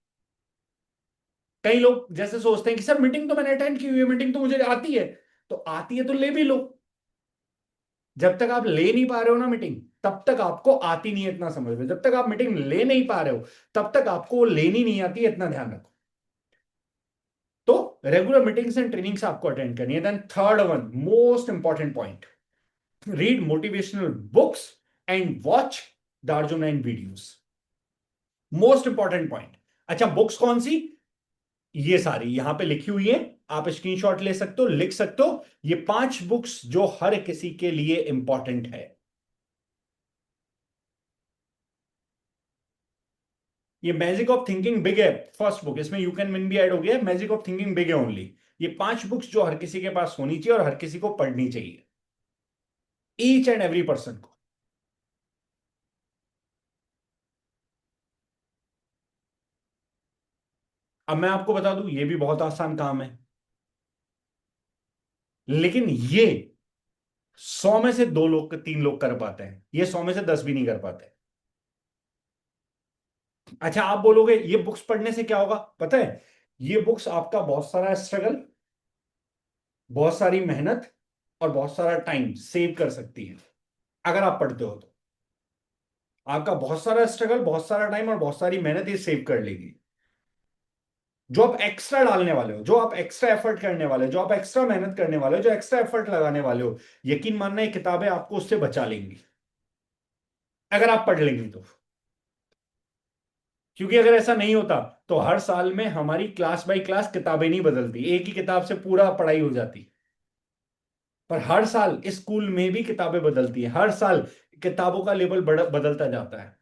कई लोग जैसे सोचते हैं कि सर मीटिंग तो मैंने अटेंड की हुई है, मीटिंग तो मुझे आती है, तो आती है तो ले भी लो। जब तक आप ले नहीं पा रहे हो ना मीटिंग, तब तक आपको आती नहीं है, इतना समझ लो। जब तक आप मीटिंग ले नहीं पा रहे हो तब तक आपको वो लेनी नहीं आती है, इतना ध्यान रखो। तो रेगुलर मीटिंग्स एंड ट्रेनिंग्स आपको अटेंड करनी है। Then third one, most important point, read motivational books and watch दार्जुन and videos, most important point. अच्छा, बुक्स कौन सी, ये सारी यहां पे लिखी हुई है, आप स्क्रीनशॉट ले सकते हो, लिख सकते हो। ये 5 बुक्स जो हर किसी के लिए इंपॉर्टेंट है। ये मैजिक ऑफ थिंकिंग बिग है फर्स्ट बुक, इसमें यू कैन विन भी ऐड हो गया, मैजिक ऑफ थिंकिंग बिग है ओनली। ये 5 बुक्स जो हर किसी के पास होनी चाहिए और हर किसी को पढ़नी चाहिए, ईच एंड एवरी पर्सन को। अब मैं आपको बता दूं, ये भी बहुत आसान काम है, लेकिन ये 100 में से 2 लोग 3 लोग कर पाते हैं, ये 100 में से 10 भी नहीं कर पाते। अच्छा, आप बोलोगे ये बुक्स पढ़ने से क्या होगा, पता है, ये बुक्स आपका बहुत सारा स्ट्रगल, बहुत सारी मेहनत और बहुत सारा टाइम सेव कर सकती है। अगर आप पढ़ते हो तो आपका बहुत सारा स्ट्रगल, बहुत सारा टाइम और बहुत सारी मेहनत ये सेव कर लेगी। जो आप एक्स्ट्रा डालने वाले हो, जो आप एक्स्ट्रा एफर्ट करने वाले हो, जो आप एक्स्ट्रा मेहनत करने वाले हो, जो एक्स्ट्रा एफर्ट लगाने वाले हो, यकीन मानना ये किताबें आपको उससे बचा लेंगी, अगर आप पढ़ लेंगे तो। क्योंकि अगर ऐसा नहीं होता तो हर साल में हमारी क्लास बाय क्लास किताबें नहीं बदलती, एक ही किताब से पूरा पढ़ाई हो जाती। पर हर साल इस स्कूल में भी किताबें बदलती है, हर साल किताबों का लेवल बदलता जाता है।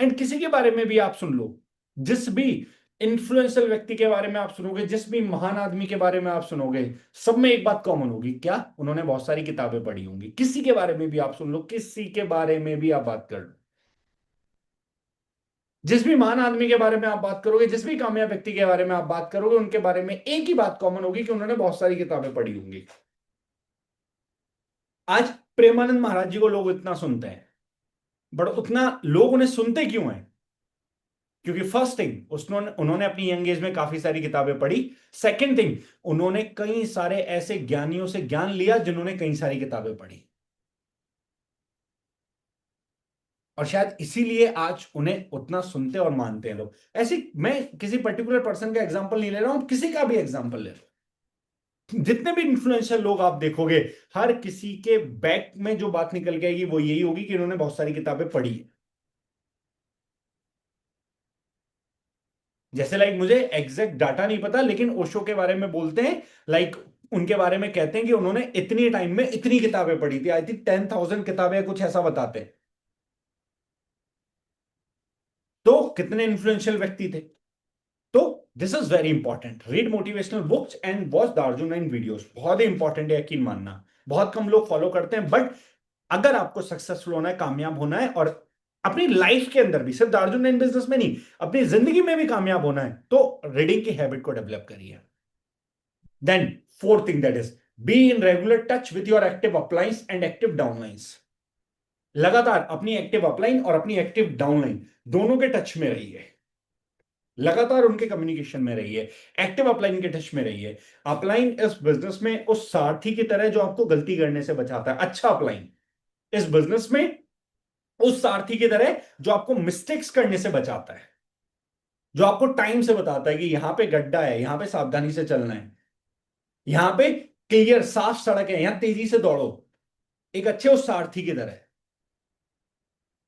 एंड किसी के बारे में भी आप सुन लो, जिस भी इन्फ्लुएंशियल व्यक्ति के बारे में आप सुनोगे, जिस भी महान आदमी के बारे में आप सुनोगे, सब में एक बात कॉमन होगी, क्या, उन्होंने बहुत सारी किताबें पढ़ी होंगी। किसी के बारे में भी आप सुन लो, किसी के बारे में भी आप बात कर लो, जिस भी महान आदमी के बारे में आप बात करोगे, जिस भी कामयाब व्यक्ति के बारे में आप बात करोगे, उनके बारे में एक ही बात कॉमन होगी कि उन्होंने बहुत सारी किताबें पढ़ी होंगी। आज प्रेमानंद महाराज जी को लोग इतना सुनते हैं, बट उतना लोग उन्हें सुनते क्यों हैं? क्योंकि फर्स्ट थिंग उन्होंने अपनी यंग एज में काफी सारी किताबें पढ़ी। सेकंड थिंग, उन्होंने कई सारे ऐसे ज्ञानियों से ज्ञान लिया जिन्होंने कई सारी किताबें पढ़ी, और शायद इसीलिए आज उन्हें उतना सुनते और मानते हैं लोग। ऐसे मैं किसी पर्टिकुलर पर्सन का एग्जांपल नहीं ले रहा हूं, किसी का भी एग्जांपल ले रहा हूं। जितने भी इन्फ्लुएंशियल लोग आप देखोगे, हर किसी के बैक में जो बात निकल के आएगी वो यही होगी कि इन्होंने बहुत सारी किताबें पढ़ी है। जैसे लाइक मुझे एग्जैक्ट डाटा नहीं पता, लेकिन ओशो के बारे में बोलते हैं, लाइक उनके बारे में कहते हैं कि उन्होंने इतनी टाइम में इतनी किताबें पढ़ी थी, आई थिंक 10,000 किताबें, कुछ ऐसा बताते हैं। तो कितने इन्फ्लुएंशियल व्यक्ति थे। तो this is very important, read motivational books and watch the Arjun videos. बहुत ही इंपॉर्टेंट है, यकीन मानना। बहुत कम लोग फॉलो करते हैं, बट अगर आपको सक्सेसफुल होना है, कामयाब होना है, और अपनी लाइफ के अंदर भी, सिर्फ दार्जुन इन बिजनेस में नहीं, अपनी जिंदगी में भी कामयाब होना है, तो रीडिंग की हैबिट को डेवलप करिए। Then fourth thing, that is be in regular touch with your active uplines and active downlines. लगातार अपनी एक्टिव अपलाइन और अपनी एक्टिव डाउनलाइन दोनों के टच में रहिए, लगातार उनके कम्युनिकेशन में रहिए, एक्टिव अपलाइन के टच में रहिए। अपलाइन इस बिजनेस में उस सारथी की तरह जो आपको गलती करने से बचाता है। अच्छा अपलाइन इस बिजनेस में उस सारथी की तरह जो आपको मिस्टेक्स करने से बचाता है, जो आपको टाइम से बताता है कि यहां पे गड्ढा है, यहां पे सावधानी से चलना है, यहां पे क्लियर साफ सड़क है, यहां तेजी से दौड़ो। एक अच्छे उस सारथी की तरह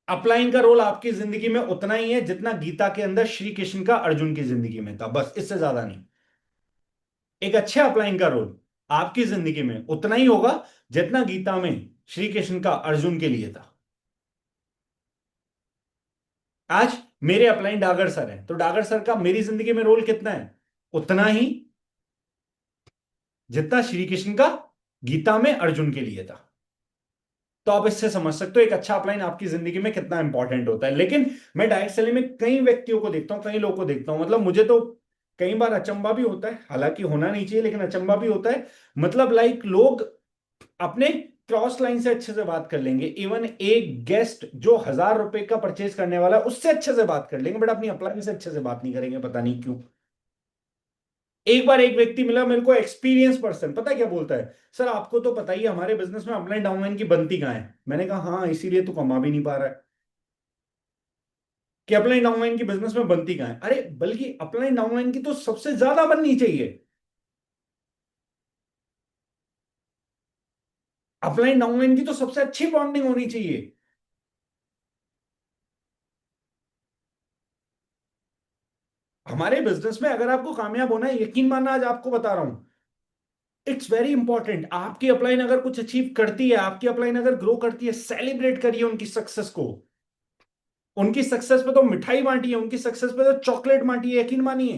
अपलाइन का रोल आपकी जिंदगी में उतना ही है जितना गीता के अंदर श्री कृष्ण का अर्जुन की जिंदगी में था, बस इससे ज्यादा नहीं। एक अच्छे अपलाइन का रोल आपकी जिंदगी में उतना ही होगा जितना गीता में श्री कृष्ण का अर्जुन के लिए था। आज मेरे अपलाइन डागर सर हैं, तो डागर सर का मेरी जिंदगी में रोल कितना है? उतना ही जितना श्री कृष्ण का गीता में अर्जुन के लिए था। तो आप इससे समझ सकते हो एक अच्छा अपलाइन आपकी जिंदगी में कितना इंपॉर्टेंट होता है। लेकिन मैं डायरेक्ट सेलिंग में कई व्यक्तियों को देखता हूं, कई लोगों को देखता हूं, मतलब मुझे तो कई बार अचंभा भी होता है, हालांकि होना नहीं चाहिए, लेकिन अचंभा भी होता है। मतलब लाइक लोग अपने क्रॉस लाइन से अच्छे से बात कर लेंगे, इवन एक गेस्ट जो ₹1000 का परचेज करने वाला है उससे अच्छे से बात कर लेंगे, बट अपनी अपलाइन से अच्छे से बात नहीं करेंगे, पता नहीं क्यों। एक बार एक व्यक्ति मिला मेरे को, एक्सपीरियंस पर्सन, पता है क्या बोलता है? सर आपको तो पता ही है हमारे बिजनेस में अपलाइन डाउनलाइन की बनती कहां है। मैंने कहा हाँ, इसीलिए तो कमा भी नहीं पा रहा है कि अपलाइन डाउनलाइन की बिजनेस में बनती कहां है। अरे बल्कि अपलाइन डाउनलाइन की तो सबसे ज्यादा बननी चाहिए। अपलाइन डाउनलाइन की तो सबसे अच्छी बॉन्डिंग होनी चाहिए। हमारे बिजनेस में अगर आपको कामयाब होना है, यकीन मानना, आज आपको बता रहा हूं, इट्स वेरी इंपॉर्टेंट। आपकी अपलाइन अगर कुछ अचीव करती है, आपकी अपलाइन अगर ग्रो करती है, सेलिब्रेट करिए उनकी सक्सेस को। उनकी सक्सेस पे तो मिठाई बांटी है, उनकी सक्सेस पे तो चॉकलेट बांटी है, यकीन मानिए।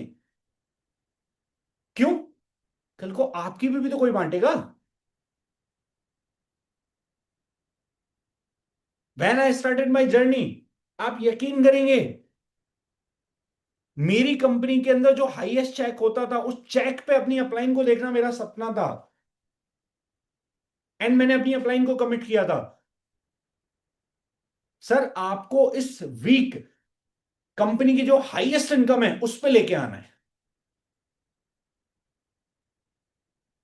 क्यों? कल को आपकी भी तो कोई बांटेगा। When I started my journey, आप यकीन करेंगे, मेरी कंपनी के अंदर जो हाईएस्ट चेक होता था, उस चेक पे अपनी अपलाइन को देखना मेरा सपना था, एंड मैंने अपनी अपलाइन को कमिट किया था, सर आपको इस वीक कंपनी की जो हाईएस्ट इनकम है उस पे लेके आना है।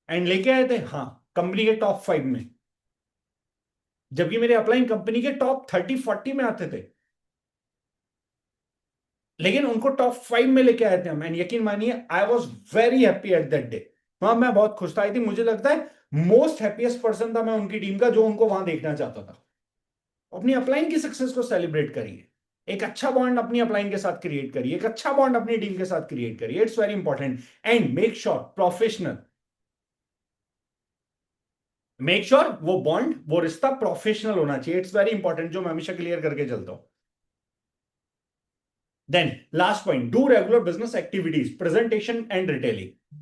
एंड लेके आए थे, हाँ, कंपनी के टॉप 5 में, जबकि मेरे अपलाइन कंपनी के टॉप 30-40 में आते थे, लेकिन उनको टॉप 5 में लेके आए थे हम। एंड यकीन मानिए, I was very happy at that day. वहां मैं बहुत खुश था। आई थिंक मुझे लगता है मोस्ट हैप्पीएस्ट पर्सन था मैं उनकी टीम का, जो उनको वहां देखना चाहता था। अपनी अपलाइन की सक्सेस को सेलिब्रेट करिए, एक अच्छा बॉन्ड अपनी अपलाइन के साथ क्रिएट करिए, एक अच्छा बॉन्ड अपनी टीम के साथ क्रिएट करिए। It's very important. And make sure professional, make sure वो बॉन्ड, वो रिश्ता प्रोफेशनल होना चाहिए। इट्स वेरी इंपॉर्टेंट, जो मैं हमेशा क्लियर करके चलता हूं। Then last point, do regular business activities, presentation and retailing.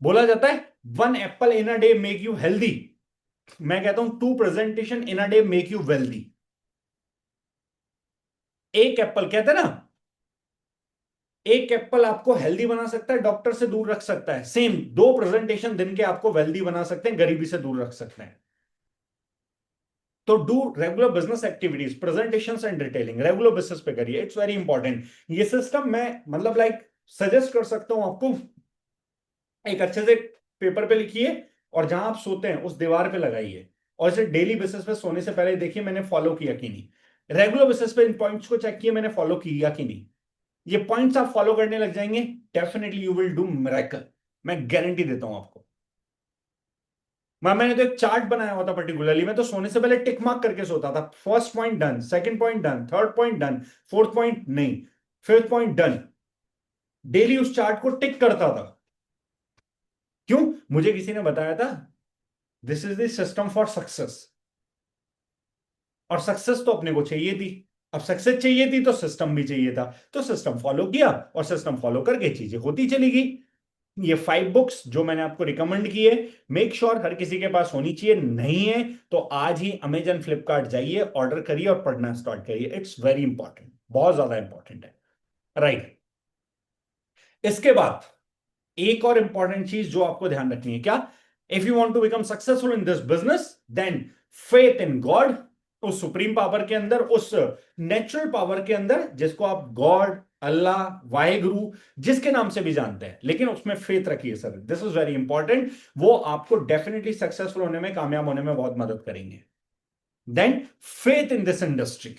बोला जाता है 1 apple in a day make you healthy, मैं कहता हूं 2 presentation in a day make you wealthy. एक एप्पल, कहते हैं ना, एक एप्पल आपको हेल्दी बना सकता है, डॉक्टर से दूर रख सकता है। सेम 2 प्रेजेंटेशन दिन के आपको वेल्दी बना सकते हैं, गरीबी से दूर रख सकते हैं। तो do regular business activities, presentations and detailing regular basis पे करिए, इट्स वेरी इंपॉर्टेंट। ये सिस्टम मैं मतलब लाइक सजेस्ट कर सकता हूं आपको, एक अच्छे से पेपर पे लिखिए और जहां आप सोते हैं उस दीवार पे लगाइए, और इसे डेली बेसिस पे सोने से पहले देखिए मैंने फॉलो किया कि नहीं, रेगुलर बेसिस पे इन पॉइंट्स को चेक किए मैंने फॉलो किया कि नहीं। ये पॉइंट्स आप फॉलो करने लग जाएंगे, definitely you will do miracle, मैं गारंटी देता हूं आपको। मैंने तो एक चार्ट बनाया हुआ था पर्टिकुलरली, मैं तो सोने से पहले टिक मार्क करके सोता था, first point done, second point done, third point done, fourth point नहीं, फिफ्थ पॉइंट डन, डेली उस चार्ट को टिक करता था। क्यों? मुझे किसी ने बताया था this is the system for success, और सक्सेस तो अपने को चाहिए थी। अब सक्सेस चाहिए थी तो सिस्टम भी चाहिए था, तो सिस्टम फॉलो किया और सिस्टम फॉलो करके चीजें होती चली गई। ये 5 बुक्स जो मैंने आपको रिकमेंड किए, मेक श्योर हर किसी के पास होनी चाहिए, नहीं है तो आज ही अमेजन फ्लिपकार्ट जाइए, ऑर्डर करिए और पढ़ना स्टार्ट करिए, इट्स वेरी इंपॉर्टेंट, बहुत ज्यादा इंपॉर्टेंट है, राइट। इसके बाद एक और इंपॉर्टेंट चीज जो आपको ध्यान रखनी है, क्या? If you want to become successful in this business, then faith in God, उस सुप्रीम पावर के अंदर, उस नेचुरल पावर के अंदर जिसको आप गॉड, अल्लाह, वाहेगुरु, जिसके नाम से भी जानते हैं, लेकिन उसमें फेथ रखिए sir, this is very important. वो आपको डेफिनेटली सक्सेसफुल होने में, कामयाब होने में बहुत मदद करेंगे। Then faith in this industry,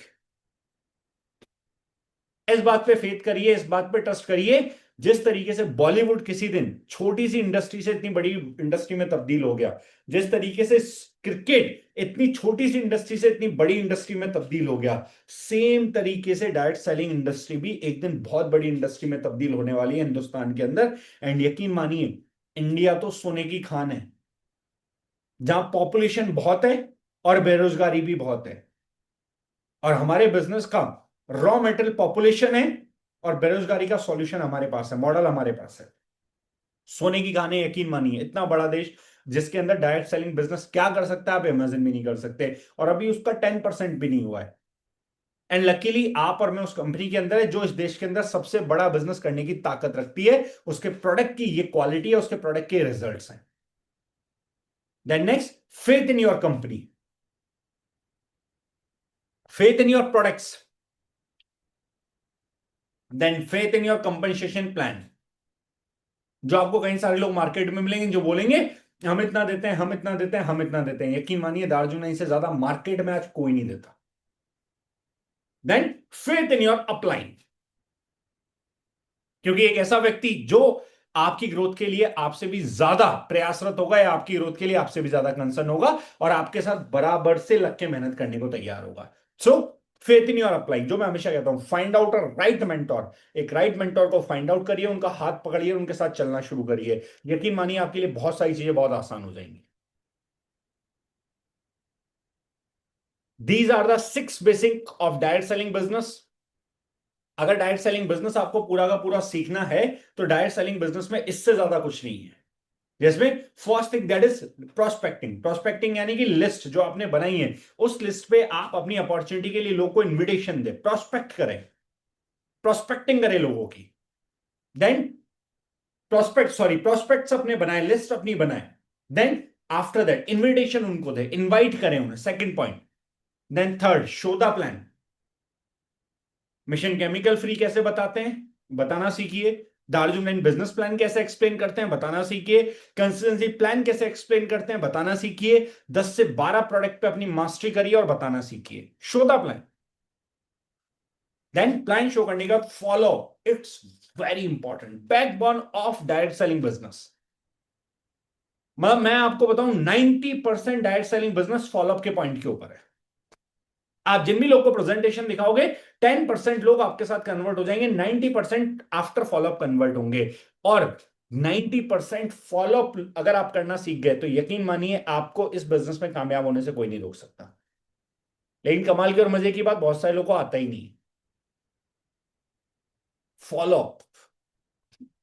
इस बात पे फेथ करिए, इस बात पे ट्रस्ट करिए, जिस तरीके से बॉलीवुड किसी दिन छोटी सी इंडस्ट्री से इतनी बड़ी इंडस्ट्री में तब्दील हो गया, जिस तरीके से क्रिकेट इतनी छोटी सी इंडस्ट्री से इतनी बड़ी इंडस्ट्री में तब्दील हो गया, सेम तरीके से डायरेक्ट सेलिंग इंडस्ट्री भी एक दिन बहुत बड़ी इंडस्ट्री में तब्दील होने वाली है हिंदुस्तान के अंदर। एंड यकीन मानिए, इंडिया तो सोने की खान है, जहां पॉपुलेशन बहुत है और बेरोजगारी भी बहुत है, और हमारे बिजनेस का रॉ मेटेरियल पॉपुलेशन है और बेरोजगारी का सॉल्यूशन हमारे पास है, मॉडल हमारे पास है। सोने की खाने, यकीन मानिए, इतना बड़ा देश जिसके अंदर डायरेक्ट सेलिंग बिजनेस क्या कर सकता है आप इमेजिन भी नहीं कर सकते, और अभी उसका 10% भी नहीं हुआ है। एंड लकीली आप और मैं उस कंपनी के अंदर है जो इस देश के अंदर सबसे बड़ा बिजनेस करने की ताकत रखती है, उसके प्रोडक्ट की ये क्वालिटी है, उसके प्रोडक्ट के रिजल्ट्स हैं। Then next, faith in your company, faith in your products, then faith in your compensation plan. जो आपको कई सारे लोग मार्केट में मिलेंगे जो बोलेंगे हम इतना देते हैं, हम इतना देते हैं, हम इतना देते हैं, यकीन मानिए दार्जुन से ज्यादा मार्केट में आज कोई नहीं देता। Then faith in your upline, क्योंकि एक ऐसा व्यक्ति जो आपकी ग्रोथ के लिए आपसे भी ज्यादा प्रयासरत होगा, या आपकी ग्रोथ के लिए आपसे भी ज्यादा कंसर्न होगा और आपके साथ बराबर से लग के मेहनत करने को तैयार होगा। सो फेथ इन योर अपलाइन, जो मैं हमेशा कहता हूं, find out a right mentor, एक राइट मेंटोर को फाइंड आउट करिए, उनका हाथ पकड़िए, उनके साथ चलना शुरू करिए, यकीन मानिए आपके लिए बहुत सारी चीजें बहुत आसान हो जाएंगी। These are the 6 basic of direct selling business। अगर डायरेक्ट सेलिंग बिजनेस आपको पूरा का पूरा सीखना है तो डायरेक्ट सेलिंग बिजनेस में इससे ज्यादा कुछ नहीं है, जिसमें first thing that is prospecting. Prospecting यानी कि लिस्ट जो आपने बनाई है, उस लिस्ट पे आप अपनी अपॉर्चुनिटी के लिए लोगों को इन्विटेशन दे, प्रोस्पेक्ट करें, प्रोस्पेक्टिंग करें लोगों की। देन प्रोस्पेक्ट्स अपने बनाए, लिस्ट अपनी बनाए, देन आफ्टर दैट इन्विटेशन उनको दे, इन्वाइट करें उन्हें, second point. Then third, show the plan. Mission chemical free कैसे बताते हैं, बताना सीखिए। दार्जुन लाइन बिजनेस प्लान कैसे एक्सप्लेन करते हैं, बताना सीखिए। कंसिस्टेंसी प्लान कैसे एक्सप्लेन करते हैं, बताना सीखिए। 10 से 12 प्रोडक्ट पे अपनी मास्टरी करिए और बताना सीखिए। Show the plan, then plan show करने का follow, it's very important, backbone of direct selling business. मतलब मैं आपको बताऊं 90% डायरेक्ट सेलिंग बिजनेस फॉलोअप के पॉइंट के ऊपर है। आप जिन भी लोग को प्रेजेंटेशन दिखाओगे 10% लोग आपके साथ कन्वर्ट हो जाएंगे, 90% आफ्टर फॉलोअप कन्वर्ट होंगे, और 90% फॉलोअप अगर आप करना सीख गए तो यकीन मानिए आपको इस बिजनेस में कामयाब होने से कोई नहीं रोक सकता। लेकिन कमाल की और मजे की बात, बहुत सारे लोगों को आता ही नहीं follow up.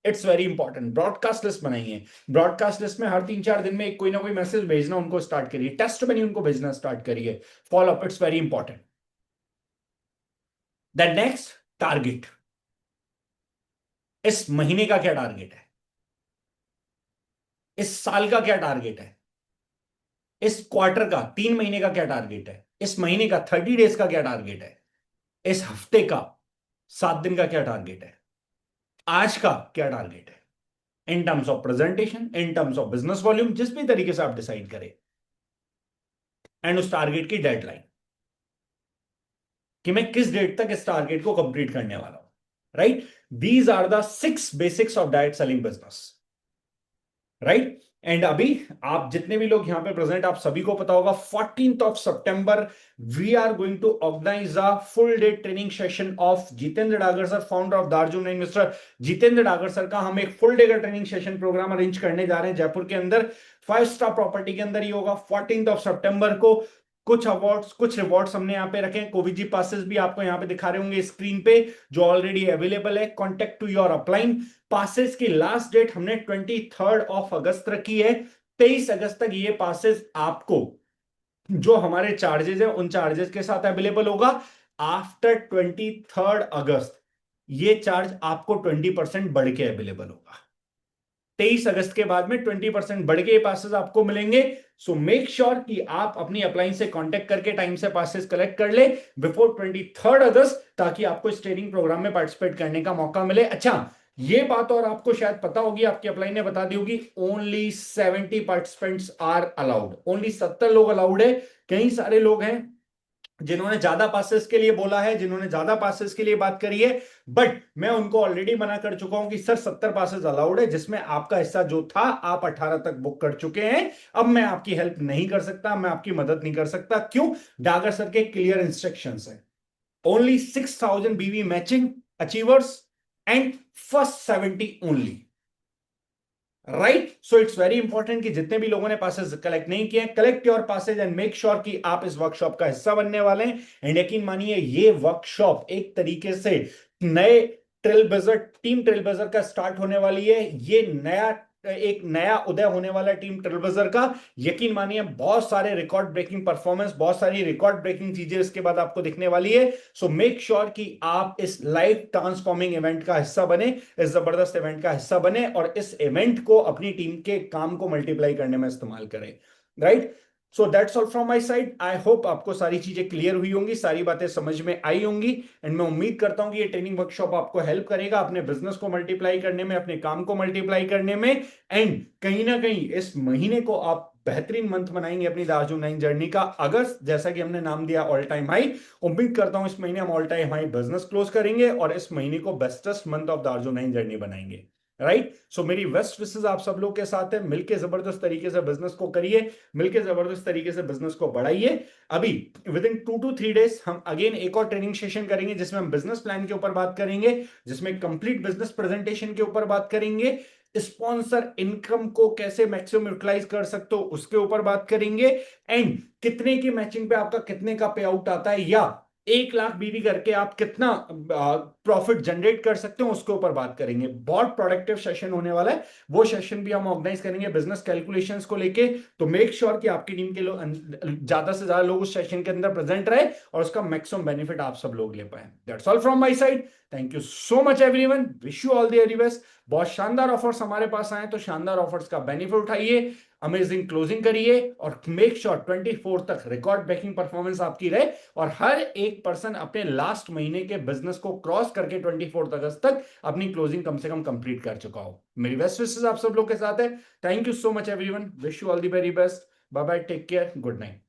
It's very important. Broadcast list बनाइए, ब्रॉडकास्ट लिस्ट में हर 3-4 दिन में कोई ना कोई मैसेज भेजना उनको स्टार्ट करिए, टेस्ट बनी उनको भेजना स्टार्ट करिए। Follow up, it's very important. Then next, target. इस महीने का क्या टारगेट है, इस साल का क्या टारगेट है, इस क्वार्टर का, 3 महीने का क्या टारगेट है, इस महीने का 30 डेज का क्या टारगेट है, इस हफ्ते का 7 दिन का क्या टारगेट है, आज का क्या टारगेट है, in terms of presentation, in terms of business volume, जिस भी तरीके से आप डिसाइड करें, एंड उस टारगेट की डेडलाइन कि मैं किस डेट तक इस टारगेट को कंप्लीट करने वाला हूं, right? These are the 6 basics of direct selling business, right? And अभी आप जितने भी लोग यहां पे प्रेजेंट, आप सभी को पता होगा 14th of September we are going to organize a full day training session of Jitendra Dagar sir, founder of दार्जुन nine. Mister Jitendra Dagar sir का हम एक फुल डे का ट्रेनिंग सेशन प्रोग्राम अरेंज करने जा रहे हैं जयपुर के अंदर, 5 स्टार प्रॉपर्टी के अंदर ही होगा 14th of September को। कुछ अवार्ड्स, कुछ रिवॉर्ड्स हमने यहाँ पे रखे हैं। कोविजी पासेस भी आपको यहाँ पे दिखा रहे होंगे स्क्रीन पे, जो ऑलरेडी अवेलेबल है। Contact to your upline. Passes की लास्ट डेट हमने 23rd of August रखी है। 23 अगस्त तक ये पासेस आपको, जो हमारे चार्जेस है उन चार्जेस के साथ अवेलेबल होगा। आफ्टर 23rd अगस्त ये चार्ज आपको 20% बढ़ के अवेलेबल होगा। 23 अगस्त के बाद में 20% बढ़ के पासेस आपको मिलेंगे। सो मेक श्योर कि आप अपनी अपलाइन से कांटेक्ट करके टाइम से पासेस कलेक्ट कर ले बिफोर 23rd अगस्त, ताकि आपको इस ट्रेनिंग प्रोग्राम में पार्टिसिपेट करने का मौका मिले। अच्छा, ये बात और आपको शायद पता होगी, आपकी अपलाइन ने बता दी होगी, only 70 participants are allowed. Only 70 लोग अलाउड है। कई सारे लोग हैं जिन्होंने ज्यादा पासेस के लिए बोला है, जिन्होंने ज्यादा पासेस के लिए बात करी है, बट मैं उनको ऑलरेडी मना कर चुका हूं कि सर 70 पासेस अलाउड है, जिसमें आपका हिस्सा जो था आप 18 तक बुक कर चुके हैं। अब मैं आपकी हेल्प नहीं कर सकता, मैं आपकी मदद नहीं कर सकता। क्यों? डागर सर के क्लियर इंस्ट्रक्शंस है। Only 6000 BV matching achievers and first 70 only, right? So it's very important कि जितने भी लोगों ने पासेस कलेक्ट नहीं किए, collect your passes and make sure कि आप इस वर्कशॉप का हिस्सा बनने वाले हैं। एंड यकीन मानिए, ये वर्कशॉप एक तरीके से नए ट्रेलब्लेजर, टीम ट्रेलब्लेजर का स्टार्ट होने वाली है। ये एक नया उदय होने वाला टीम ट्रेलब्लेजर का। यकीन मानिए, बहुत सारे रिकॉर्ड ब्रेकिंग परफॉर्मेंस, बहुत सारी रिकॉर्ड ब्रेकिंग चीजें इसके बाद आपको दिखने वाली है। सो मेक श्योर कि आप इस लाइफ ट्रांसफॉर्मिंग इवेंट का हिस्सा बने, इस जबरदस्त इवेंट का हिस्सा बने, और इस इवेंट को अपनी टीम के काम को मल्टीप्लाई करने में इस्तेमाल करें, right? So that's all from my side. I hope आपको सारी चीजें क्लियर हुई होंगी, सारी बातें समझ में आई होंगी। एंड मैं उम्मीद करता हूं कि ये ट्रेनिंग वर्कशॉप आपको हेल्प करेगा अपने बिजनेस को मल्टीप्लाई करने में, अपने काम को मल्टीप्लाई करने में। एंड कहीं ना कहीं इस महीने को आप बेहतरीन मंथ बनाएंगे अपनी दार्जुन नाइन जर्नी का। अगस्त, जैसा कि हमने नाम दिया, ऑल टाइम हाई। उम्मीद करता हूं इस महीने हम all time high business close करेंगे और इस महीने को बेस्टेस्ट मंथ ऑफ दार्जुन नाइन जर्नी बनाएंगे, राइट? सो मेरी बेस्ट विशेस आप सब लोग के साथ है। मिलके जबरदस्त तरीके से बिजनेस को करिए, मिलके जबरदस्त तरीके से बिजनेस को बढ़ाइए। अभी विद इन 2 to 3 डेज हम अगेन एक और ट्रेनिंग सेशन करेंगे, जिसमें हम बिजनेस प्लान के ऊपर बात करेंगे, जिसमें कंप्लीट बिजनेस प्रेजेंटेशन के ऊपर बात करेंगे, स्पॉन्सर इनकम को कैसे मैक्सिमम यूटिलाइज कर सकते हो उसके ऊपर बात करेंगे, एंड कितने की मैचिंग पे आपका कितने का पे आउट आता है, या 1 लाख बीवी करके आप कितना प्रॉफिट जनरेट कर सकते हो उसके ऊपर बात करेंगे। बहुत प्रोडक्टिव सेशन होने वाला है। वो सेशन भी हम ऑर्गेनाइज करेंगे बिजनेस कैलकुलेशंस को लेके। तो मेक श्योर कि आपकी टीम के लोग, ज्यादा से ज्यादा लोग उस सेशन के अंदर प्रेजेंट रहे और उसका मैक्सिमम बेनिफिट आप सब लोग ले पाए। That's all from my side. Thank you so much everyone, wish you all the very best. बहुत शानदार ऑफर्स हमारे पास आए, तो शानदार ऑफर्स का बेनिफिट उठाइए, अमेजिंग क्लोजिंग करिए, और मेक श्योर 24 तक रिकॉर्ड ब्रेकिंग परफॉर्मेंस आपकी रहे, और हर एक पर्सन अपने लास्ट महीने के बिजनेस को क्रॉस करके 24 अगस्त तक अपनी क्लोजिंग कम से कम कंप्लीट कर चुका हो। मेरी बेस्ट विशेस आप सब लोग के साथ है। Thank you so much everyone, wish you all the very best. Bye bye, take care, good night.